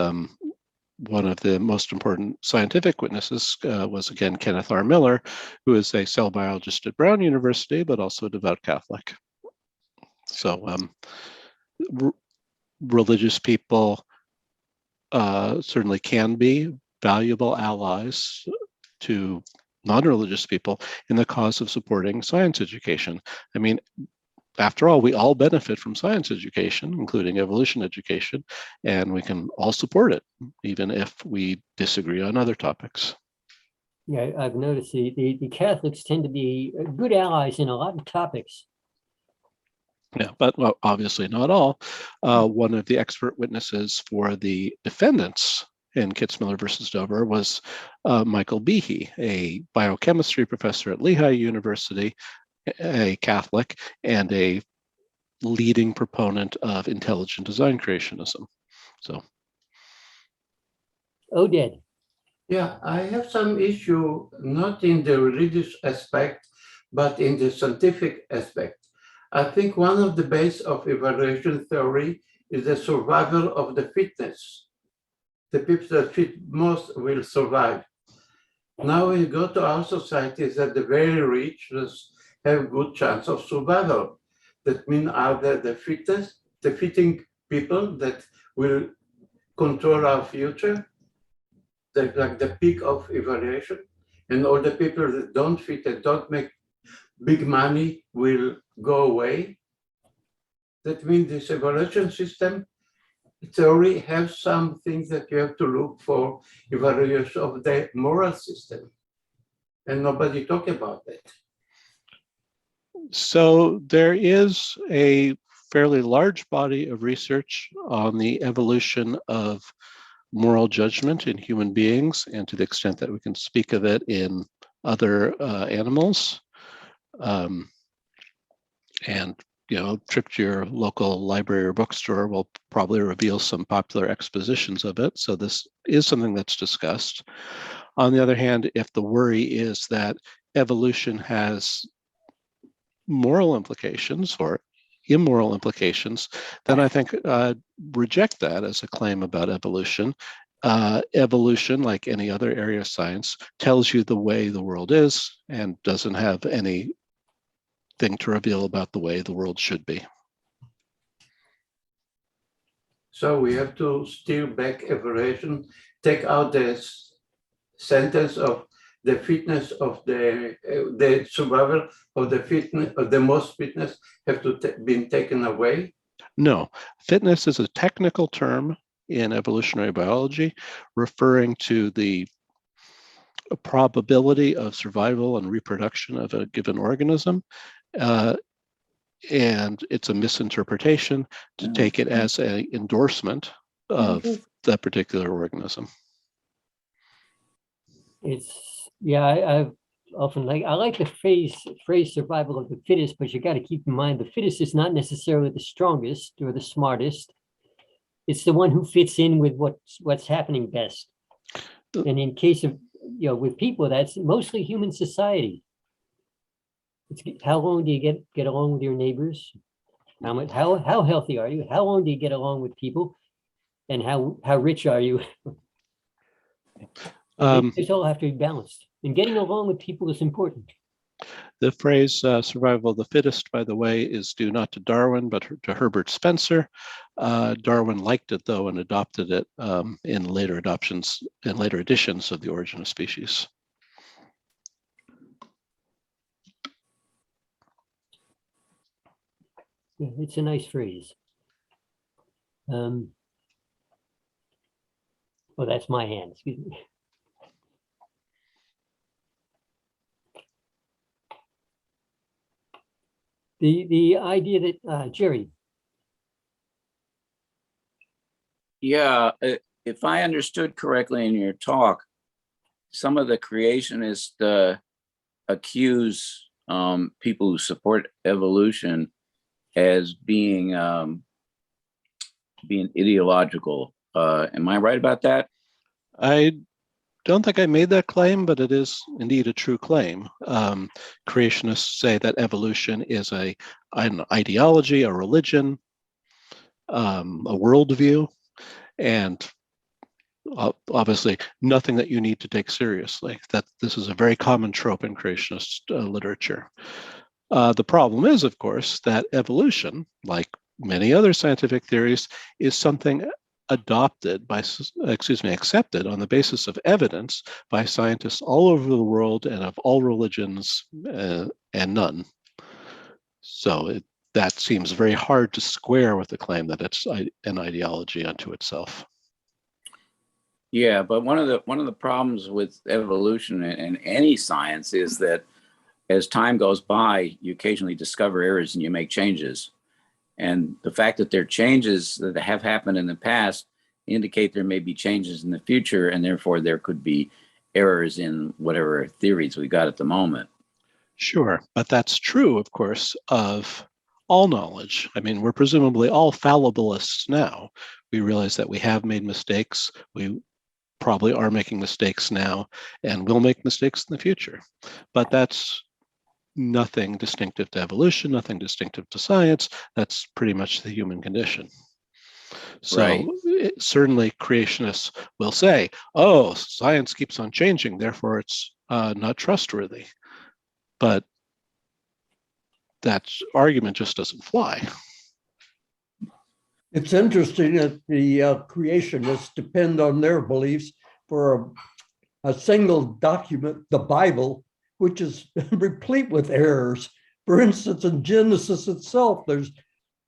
one of the most important scientific witnesses was, again, Kenneth R. Miller, who is a cell biologist at Brown University, but also a devout Catholic. So religious people certainly can be valuable allies to non-religious people in the cause of supporting science education. I mean, after all, we all benefit from science education, including evolution education, and we can all support it, even if we disagree on other topics. Yeah, I've noticed the Catholics tend to be good allies in a lot of topics. Yeah, but well, obviously not all. One of the expert witnesses for the defendants in Kitzmiller versus Dover was Michael Behe, a biochemistry professor at Lehigh University, a Catholic, and a leading proponent of intelligent design creationism. So, Oded. Yeah, I have some issue, not in the religious aspect, but in the scientific aspect. I think one of the base of evaluation theory is the survival of the fittest. The people that fit most will survive. Now we go to our societies that the very rich have good chance of survival. That means are the fittest, the fitting people that will control our future, like the peak of evaluation, and all the people that don't fit and don't make big money will go away. That means this evaluation system theory has some things that you have to look for evaluation of the moral system, and nobody talk about it. so there is a fairly large body of research on the evolution of moral judgment in human beings, and to the extent that we can speak of it in other animals. And trip to your local library or bookstore will probably reveal some popular expositions of it. So this is something that's discussed. On the other hand, if the worry is that evolution has moral implications or immoral implications, then I think reject that as a claim about evolution. Evolution, like any other area of science, tells you the way the world is and doesn't have anything to reveal about the way the world should be. So we have to steer back evaluation, take out the sentence of the fitness of the survival of the fitness of the most fitness have to been taken away. No, fitness is a technical term in evolutionary biology referring to the probability of survival and reproduction of a given organism. And it's a misinterpretation to take it as an endorsement of that particular organism. I've often I like the phrase survival of the fittest, but you got to keep in mind the fittest is not necessarily the strongest or the smartest. It's the one who fits in with what's happening best. And in case of with people, that's mostly human society. It's how long do you get along with your neighbors? How healthy are you? How long do you get along with people? And how rich are you? These all have to be balanced. And getting along with people is important. The phrase survival of the fittest, by the way, is due not to Darwin, but to Herbert Spencer. Darwin liked it, though, and adopted it in later editions of The Origin of Species. Yeah, it's a nice phrase. Oh, that's my hand, excuse me. The idea that, Jerry. Yeah, if I understood correctly in your talk, some of the creationists accuse people who support evolution as being ideological. Am I right about that? I don't think I made that claim, but it is indeed a true claim. Creationists say that evolution is an ideology, a religion, a worldview, and obviously nothing that you need to take seriously. That this is a very common trope in creationist literature. The problem is, of course, that evolution, like many other scientific theories, is something accepted on the basis of evidence by scientists all over the world and of all religions and none. So that seems very hard to square with the claim that it's an ideology unto itself. Yeah, but one of the problems with evolution and any science is that as time goes by, you occasionally discover errors and you make changes. And the fact that there are changes that have happened in the past indicate there may be changes in the future, and therefore there could be errors in whatever theories we got at the moment. Sure, but that's true, of course, of all knowledge. I mean, we're presumably all fallibilists now. We realize that we have made mistakes. We probably are making mistakes now and will make mistakes in the future. But that's nothing distinctive to evolution, nothing distinctive to science. That's pretty much the human condition. So Right. Certainly creationists will say, oh, science keeps on changing, therefore it's not trustworthy. But that argument just doesn't fly. It's interesting that the creationists depend on their beliefs for a single document, the Bible, which is replete with errors. For instance, in Genesis itself, there's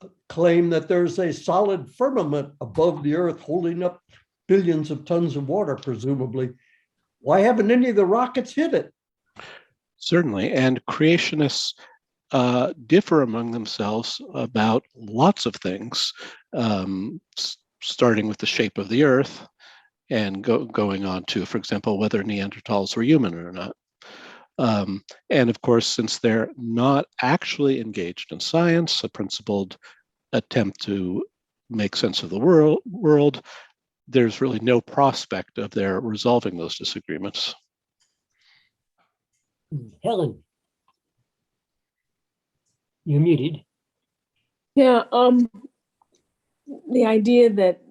a claim that there's a solid firmament above the earth holding up billions of tons of water, presumably. Why haven't any of the rockets hit it? Certainly, and creationists differ among themselves about lots of things, starting with the shape of the earth and going on to, for example, whether Neanderthals were human or not. And of course, since they're not actually engaged in science, a principled attempt to make sense of the world, there's really no prospect of their resolving those disagreements. Helen, you're muted. Yeah, the idea that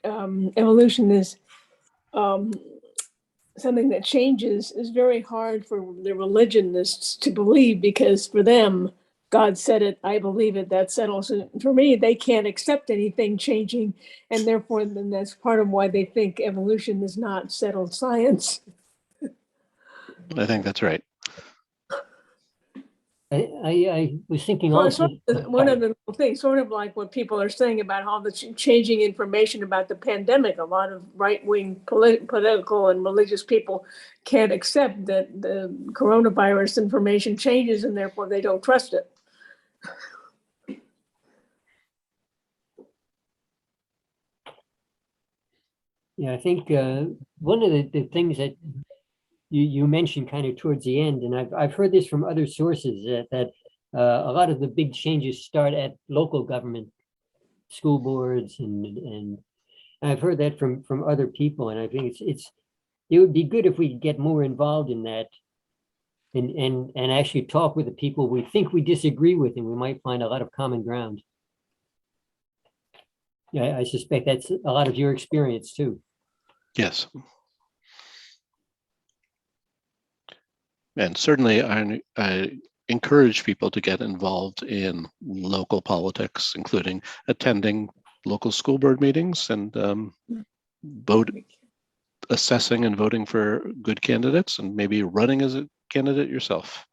evolution is something that changes is very hard for the religionists to believe, because for them, God said it, I believe it, that settles it. For me, they can't accept anything changing, and therefore then that's part of why they think evolution is not settled science. I think that's right. I was thinking Well, also. one of the little things, sort of like what people are saying about all the changing information about the pandemic. A lot of right-wing political and religious people can't accept that the coronavirus information changes, and therefore they don't trust it. Yeah, I think one of the things that you mentioned kind of towards the end, and I've heard this from other sources, that a lot of the big changes start at local government, school boards, and I've heard that from other people, and I think it would be good if we could get more involved in that, and actually talk with the people we think we disagree with, and we might find a lot of common ground. Yeah, I suspect that's a lot of your experience too. Yes. And certainly I encourage people to get involved in local politics, including attending local school board meetings and assessing and voting for good candidates, and maybe running as a candidate yourself.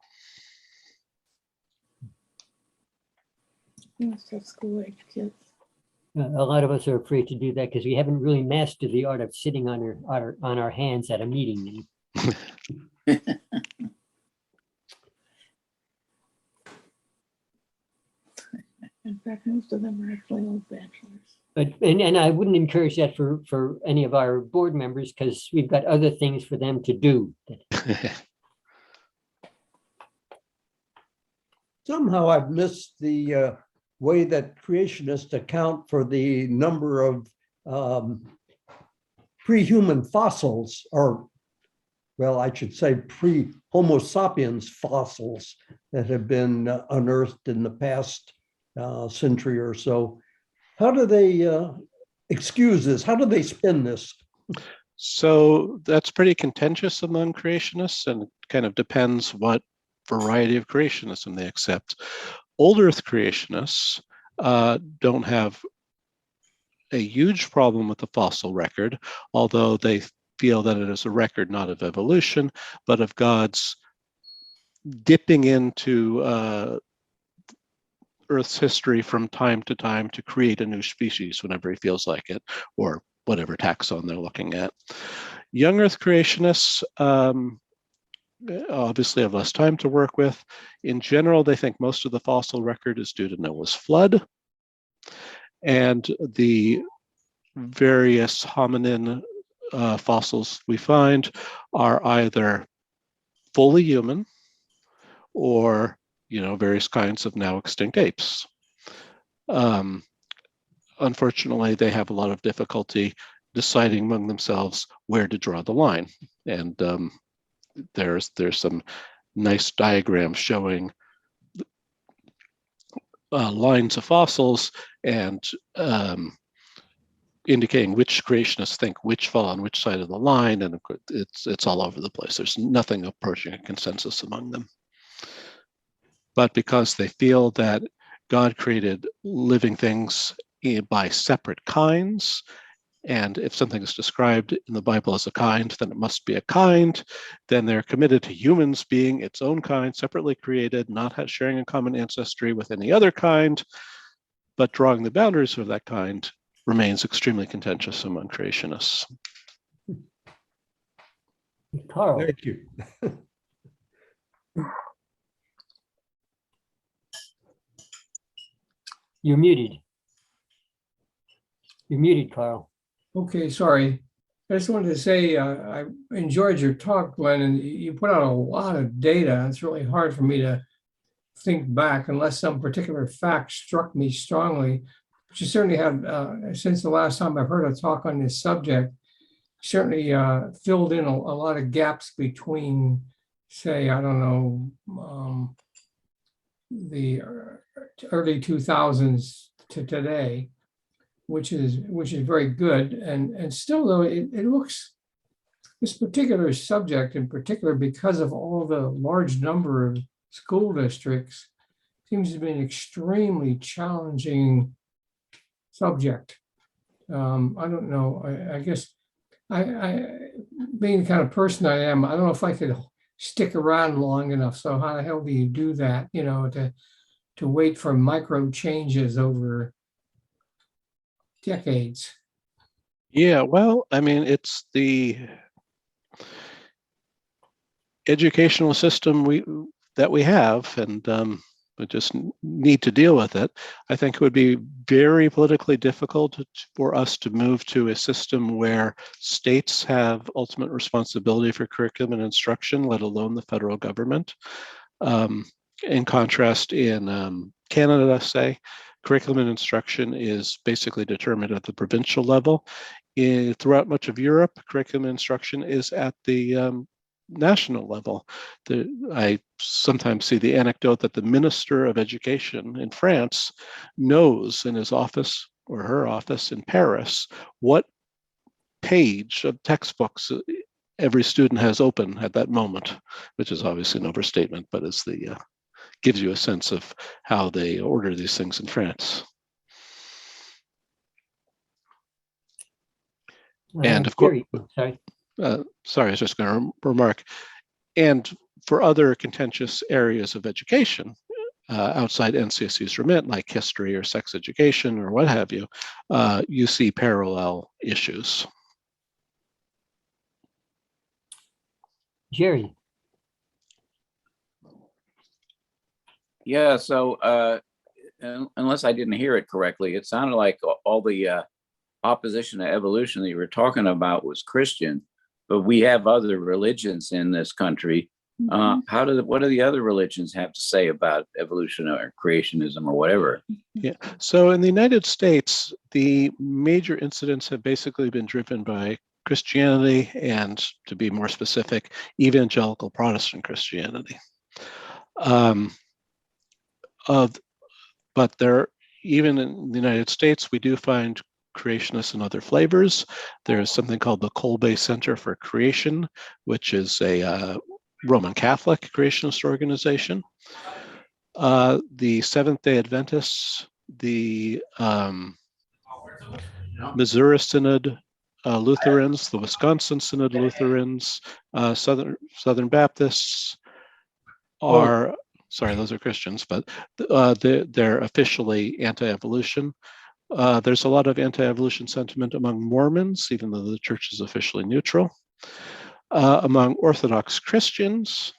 A lot of us are afraid to do that because we haven't really mastered the art of sitting on our hands at a meeting. In fact, most of them are actually old bachelors. But and I wouldn't encourage that for any of our board members, because we've got other things for them to do. Somehow I've missed the way that creationists account for the number of pre-human fossils, or, well, I should say pre-Homo sapiens fossils that have been unearthed in the past century or so. How do they excuse this? How do they spin this? So that's pretty contentious among creationists, and it kind of depends what variety of creationism they accept. Old Earth creationists don't have a huge problem with the fossil record, although they feel that it is a record not of evolution, but of God's dipping into Earth's history from time to time to create a new species whenever he feels like it, or whatever taxon they're looking at. Young Earth creationists obviously have less time to work with. In general, they think most of the fossil record is due to Noah's flood, And the various hominin fossils we find are either fully human or, various kinds of now extinct apes. Unfortunately, they have a lot of difficulty deciding among themselves where to draw the line. And there's some nice diagrams showing lines of fossils and indicating which creationists think which fall on which side of the line, and it's all over the place. There's nothing approaching a consensus among them. But because they feel that God created living things by separate kinds, and if something is described in the Bible as a kind, then it must be a kind, then they're committed to humans being its own kind, separately created, not sharing a common ancestry with any other kind, but drawing the boundaries of that kind remains extremely contentious among creationists. Carl, Thank you. you're muted. You're muted, Carl. Okay, sorry. I just wanted to say I enjoyed your talk, Glenn, and you put out a lot of data. It's really hard for me to think back unless some particular fact struck me strongly. But you certainly have, since the last time I've heard a talk on this subject, certainly filled in a lot of gaps between, say, I don't know, the early 2000s to today, which is very good. And still, though, it looks, this particular subject in particular, because of all the large number of school districts, seems to be an extremely challenging subject. I don't know. I guess I being the kind of person I am, I don't know if I could stick around long enough. So how the hell do you do that? To wait for micro changes over decades. Yeah, well, I mean, it's the educational system that we have, and we just need to deal with it. I think it would be very politically difficult for us to move to a system where states have ultimate responsibility for curriculum and instruction, let alone the federal government. In contrast, in Canada, say, curriculum and instruction is basically determined at the provincial level. Throughout much of Europe, curriculum and instruction is at the national level. I sometimes see the anecdote that the Minister of Education in France knows in his office or her office in Paris what page of textbooks every student has open at that moment, which is obviously an overstatement, but is gives you a sense of how they order these things in France. And of course, sorry, I was just going to remark, and for other contentious areas of education outside NCSU's remit, like history or sex education or what have you, you see parallel issues. Jerry. Yeah, so unless I didn't hear it correctly, it sounded like all the opposition to evolution that you were talking about was Christian, but we have other religions in this country. What do the other religions have to say about evolution or creationism or whatever? Yeah, so in the United States, the major incidents have basically been driven by Christianity and, to be more specific, evangelical Protestant Christianity. But even in the United States, we do find creationists in other flavors. There's something called the Kolbe Center for Creation, which is a Roman Catholic creationist organization. The Seventh-day Adventists, the Missouri Synod Lutherans, the Wisconsin Synod Lutherans, Southern Baptists are, sorry, those are Christians, but they're officially anti-evolution. There's a lot of anti-evolution sentiment among Mormons, even though the church is officially neutral. Among Orthodox Christians,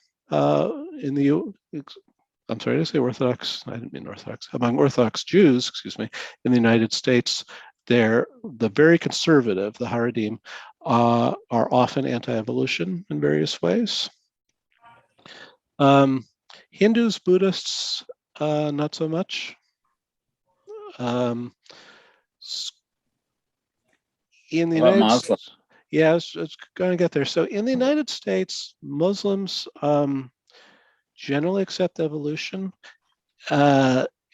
I'm sorry to say Orthodox, I didn't mean Orthodox, among Orthodox Jews, excuse me, in the United States, the very conservative, the Haredim, are often anti-evolution in various ways. Hindus, Buddhists, not so much. In the United Muslims? States, yeah, it's going to get there. So in the United States, Muslims generally accept evolution.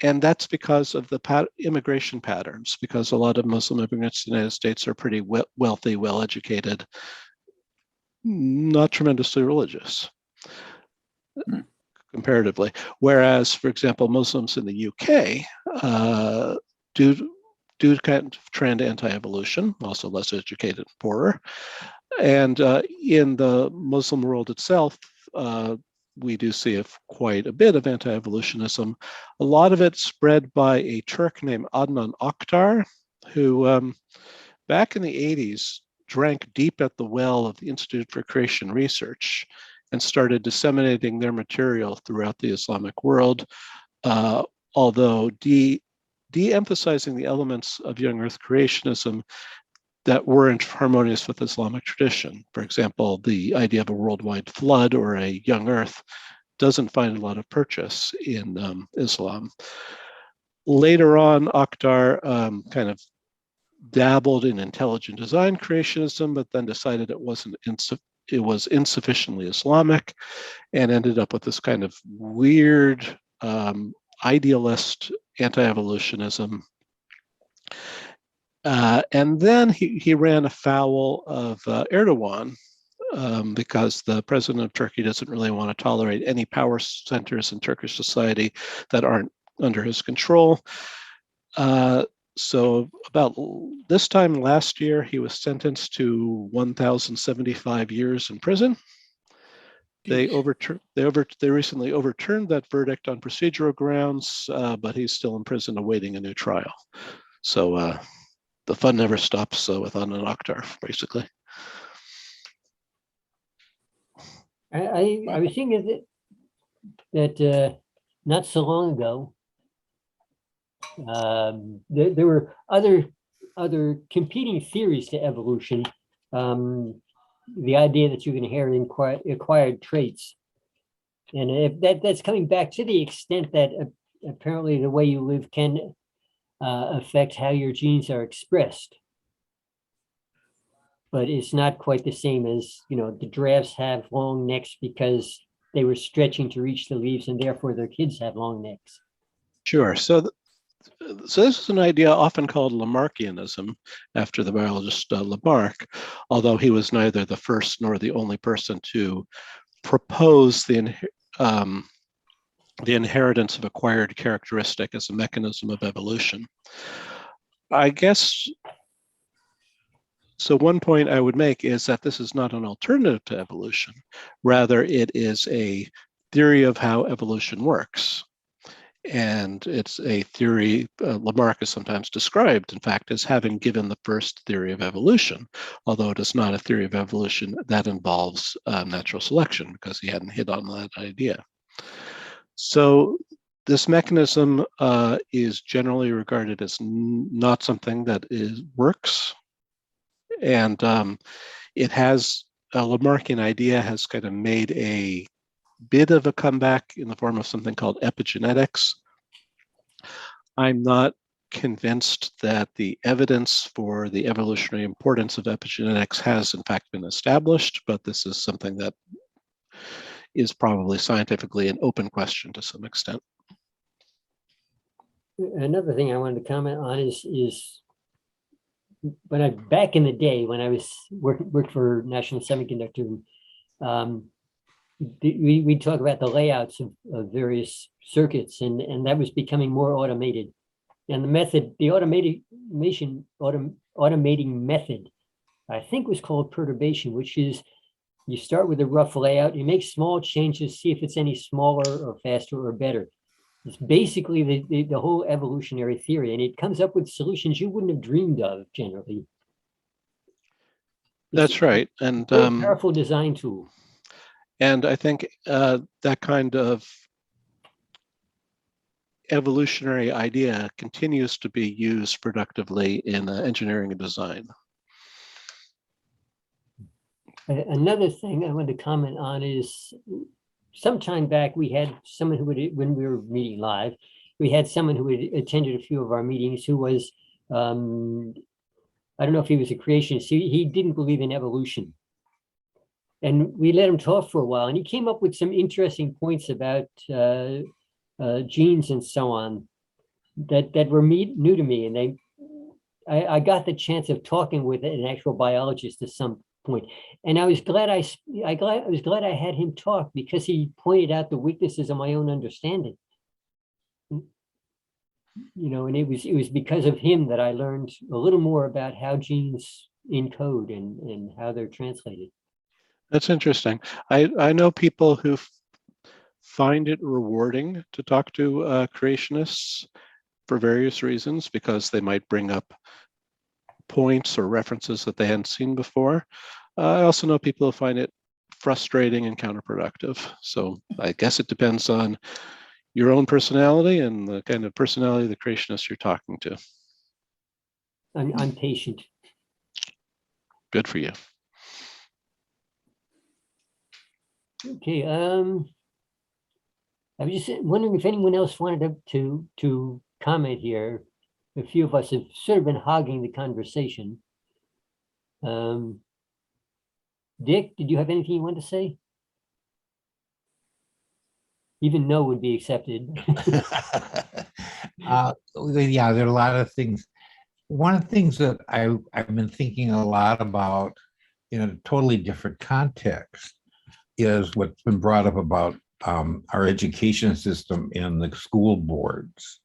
And that's because of the immigration patterns, because a lot of Muslim immigrants to the United States are pretty wealthy, well-educated, not tremendously religious, comparatively. Whereas, for example, Muslims in the UK do kind of trend anti-evolution, also less educated and poorer. And in the Muslim world itself, we do see quite a bit of anti-evolutionism. A lot of it spread by a Turk named Adnan Oktar, who back in the 80s drank deep at the well of the Institute for Creation Research and started disseminating their material throughout the Islamic world, although de-emphasizing the elements of young earth creationism that weren't harmonious with Islamic tradition. For example, the idea of a worldwide flood or a young earth doesn't find a lot of purchase in Islam. Later on, Akhtar kind of dabbled in intelligent design creationism, but then decided it was insufficiently Islamic, and ended up with this kind of weird idealist anti-evolutionism. And then he ran afoul of Erdogan because the president of Turkey doesn't really want to tolerate any power centers in Turkish society that aren't under his control. So about this time last year, he was sentenced to 1,075 years in prison. They recently overturned that verdict on procedural grounds, but he's still in prison awaiting a new trial. So the fun never stops with Adnan Oktar, basically. I was thinking that not so long ago, there were other competing theories to evolution. The idea that you can inherit acquired traits, and if that's coming back to the extent that apparently the way you live can affect how your genes are expressed. But it's not quite the same as, the giraffes have long necks because they were stretching to reach the leaves, and therefore their kids have long necks. Sure. So this is an idea often called Lamarckianism, after the biologist Lamarck, although he was neither the first nor the only person to propose the inheritance of acquired characteristic as a mechanism of evolution. I guess, so one point I would make is that this is not an alternative to evolution. Rather, it is a theory of how evolution works. And it's a theory Lamarck is sometimes described, in fact, as having given the first theory of evolution, although it is not a theory of evolution that involves natural selection, because he hadn't hit on that idea. So this mechanism is generally regarded as not something that works. And it has, a Lamarckian idea has kind of made a bit of a comeback in the form of something called epigenetics. I'm not convinced that the evidence for the evolutionary importance of epigenetics has in fact been established, but this is something that is probably scientifically an open question to some extent. Another thing I wanted to comment on is when back in the day when I was worked for National Semiconductor, we talk about the layouts of various circuits, and that was becoming more automated. And the method, the automating method, I think was called perturbation, which is you start with a rough layout, you make small changes, see if it's any smaller or faster or better. It's basically the whole evolutionary theory, and it comes up with solutions you wouldn't have dreamed of generally. That's right. And a very powerful design tool. And I think that kind of evolutionary idea continues to be used productively in engineering and design. Another thing I want to comment on is some time back, we had someone who would, when we were meeting live, we had someone who had attended a few of our meetings who was, I don't know if he was a creationist. He didn't believe in evolution. And we let him talk for a while, and he came up with some interesting points about genes and so on that were new to me. And I got the chance of talking with an actual biologist at some point, and I was glad I was glad I had him talk, because he pointed out the weaknesses of my own understanding. You know, and it was because of him that I learned a little more about how genes encode and how they're translated. That's interesting. I know people who find it rewarding to talk to creationists for various reasons, because they might bring up points or references that they hadn't seen before. I also know people who find it frustrating and counterproductive. So I guess it depends on your own personality and the kind of personality of the creationist you're talking to. I'm patient. Good for you. Okay. I was just wondering if anyone else wanted to comment here. A few of us have sort of been hogging the conversation. Dick, did you have anything you wanted to say? Even no would be accepted. Yeah, there are a lot of things. One of the things that I've been thinking a lot about in a totally different context is what's been brought up about our education system and the school boards.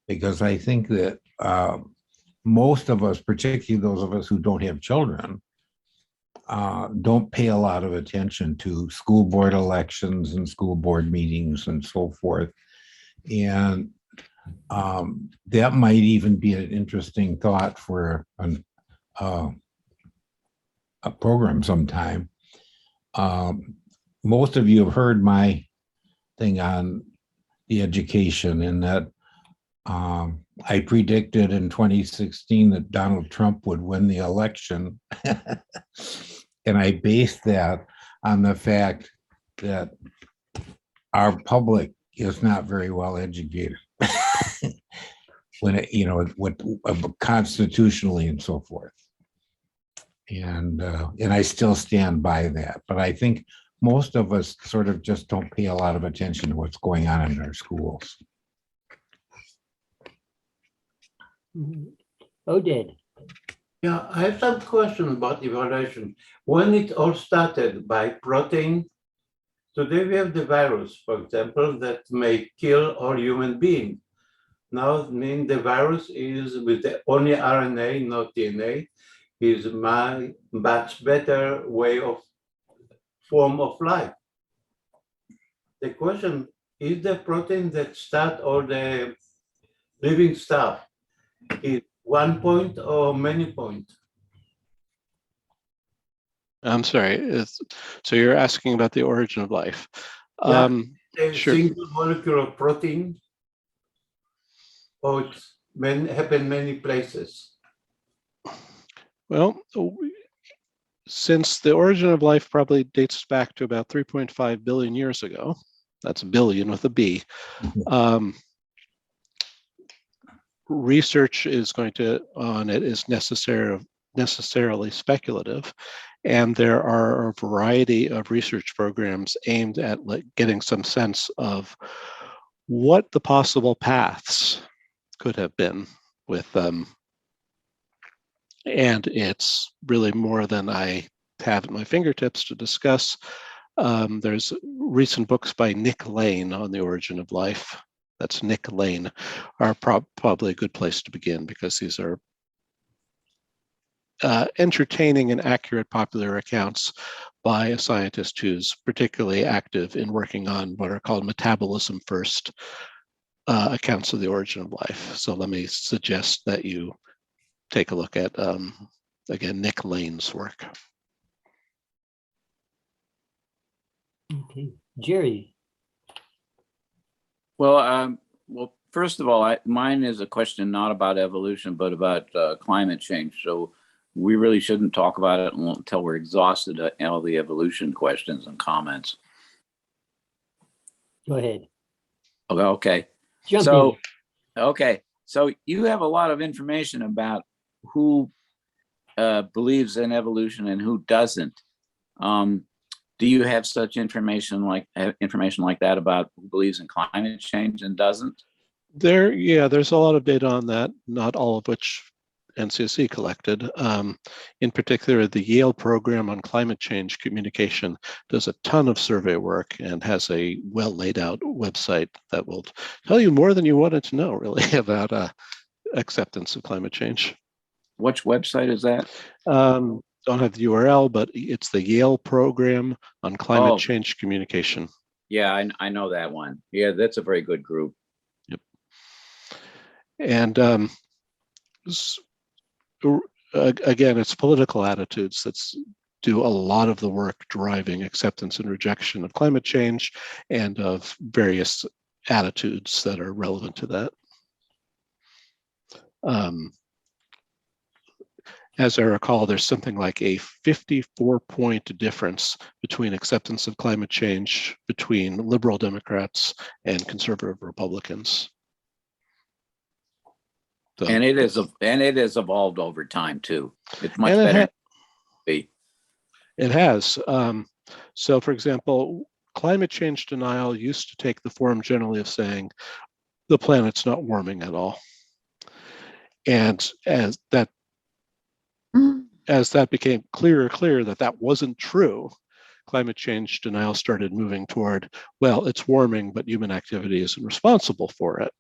Because I think that most of us, particularly those of us who don't have children, don't pay a lot of attention to school board elections and school board meetings and so forth. And that might even be an interesting thought for a program sometime. Most of you have heard my thing on the education, in that I predicted in 2016 that Donald Trump would win the election. And I based that on the fact that our public is not very well educated when it, what constitutionally and so forth. And I still stand by that. But I think most of us sort of just don't pay a lot of attention to what's going on in our schools. Oded. Yeah, I have some question about evaluation. When it all started by protein, today we have the virus, for example, that may kill all human beings. Now, the virus is with the only RNA, not DNA, is my much better form of life. The question is, the protein that start all the living stuff is one point or many points? I'm sorry. So you're asking about the origin of life. Yeah, a sure. single molecule of protein, or it's happen many places. Well, since the origin of life probably dates back to about 3.5 billion years ago, that's a billion with a B, research is on it is necessarily speculative. And there are a variety of research programs aimed at getting some sense of what the possible paths could have been with them. And it's really more than I have at my fingertips to discuss. There's recent books by Nick Lane on the origin of life. That's Nick Lane, are probably a good place to begin, because these are entertaining and accurate popular accounts by a scientist who's particularly active in working on what are called metabolism first accounts of the origin of life. So let me suggest that you take a look at, again, Nick Lane's work. Okay, Jerry. Well, Well, first of all, mine is a question not about evolution, but about climate change. So we really shouldn't talk about it until we're exhausted at all the evolution questions and comments. Go ahead. Okay. Jump So, in. okay. So you have a lot of information about who believes in evolution and who doesn't. Do you have such information like that about who believes in climate change and doesn't? There's a lot of data on that, not all of which NCSC collected. In particular, the Yale program on climate change communication does a ton of survey work and has a well laid out website that will tell you more than you wanted to know, really, about acceptance of climate change. Which website is that? Don't have the URL, but it's the Yale program on climate change communication. Yeah, I know that one. Yeah, that's a very good group. Yep. And again, it's political attitudes that do a lot of the work driving acceptance and rejection of climate change and of various attitudes that are relevant to that. As I recall, there's something like a 54-point difference between acceptance of climate change between liberal Democrats and conservative Republicans. So, and it has evolved over time too. It's much better. It has. So, for example, climate change denial used to take the form generally of saying the planet's not warming at all, and as that became clear that that wasn't true, climate change denial started moving toward, well, it's warming, but human activity isn't responsible for it.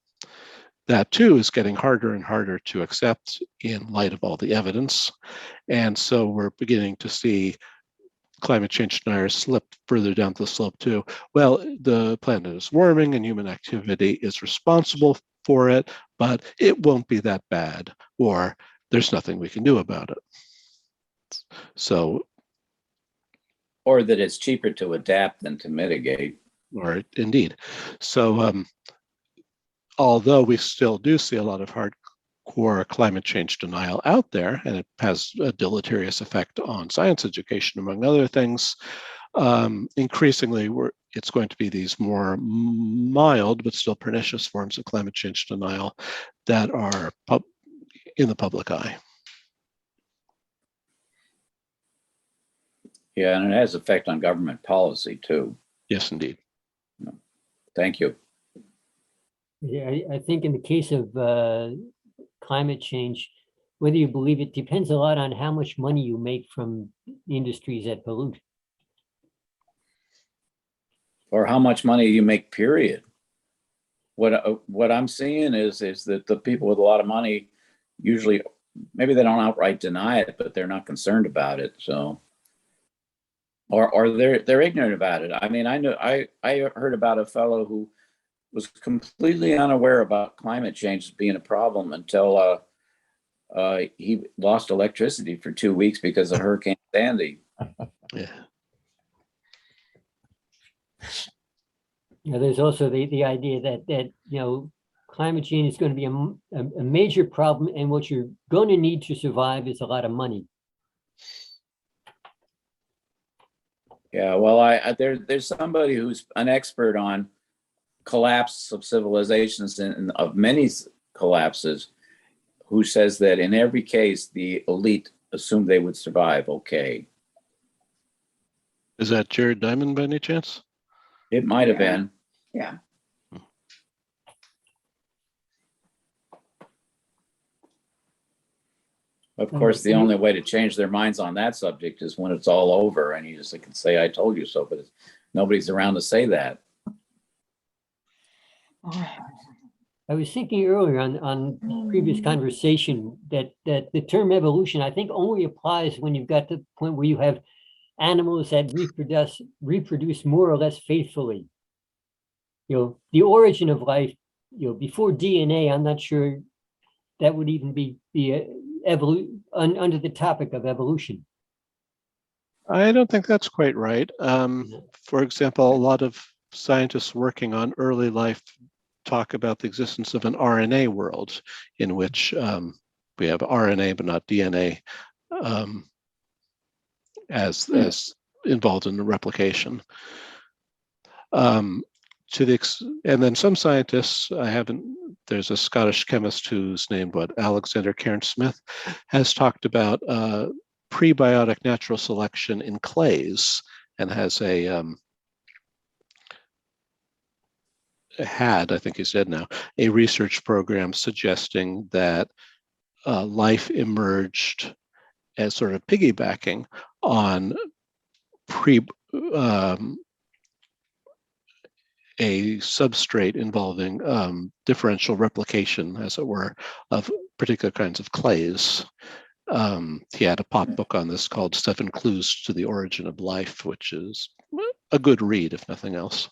That too is getting harder and harder to accept in light of all the evidence. And so we're beginning to see climate change deniers slip further down the slope too. Well, the planet is warming and human activity is responsible for it, but it won't be that bad, or there's nothing we can do about it. So, or that it's cheaper to adapt than to mitigate. Or indeed. So, although we still do see a lot of hardcore climate change denial out there, and it has a deleterious effect on science education, among other things, increasingly it's going to be these more mild but still pernicious forms of climate change denial that are in the public eye. Yeah, and it has effect on government policy too. Yes, indeed. Thank you. Yeah, I think in the case of climate change, whether you believe it depends a lot on how much money you make from industries that pollute. Or how much money you make, period. What I'm seeing is that the people with a lot of money usually, maybe they don't outright deny it, but they're not concerned about it. So, or they're ignorant about it. I mean, I heard about a fellow who was completely unaware about climate change being a problem until he lost electricity for 2 weeks because of Hurricane Sandy. Yeah. There's also the idea that climate change is going to be a major problem, and what you're going to need to survive is a lot of money. Yeah, well, there's somebody who's an expert on collapse of civilizations and of many collapses, who says that in every case the elite assumed they would survive okay. Is that Jared Diamond by any chance? It might have been. Yeah. Of course, the only way to change their minds on that subject is when it's all over and you just can say, I told you so, but nobody's around to say that. I was thinking earlier on previous conversation that the term evolution, I think, only applies when you've got to the point where you have animals that reproduce more or less faithfully. The origin of life, before DNA, I'm not sure that would even be under the topic of evolution. I don't think that's quite right. For example, a lot of scientists working on early life talk about the existence of an RNA world in which we have RNA but not DNA as involved in the replication. And then some scientists, there's a Scottish chemist who's named Alexander Cairn Smith, has talked about prebiotic natural selection in clays, and has I think he's dead now, a research program suggesting that life emerged as sort of piggybacking on a substrate involving differential replication, as it were, of particular kinds of clays. He had a pop book on this called 7 Clues to the Origin of Life, which is a good read, if nothing else.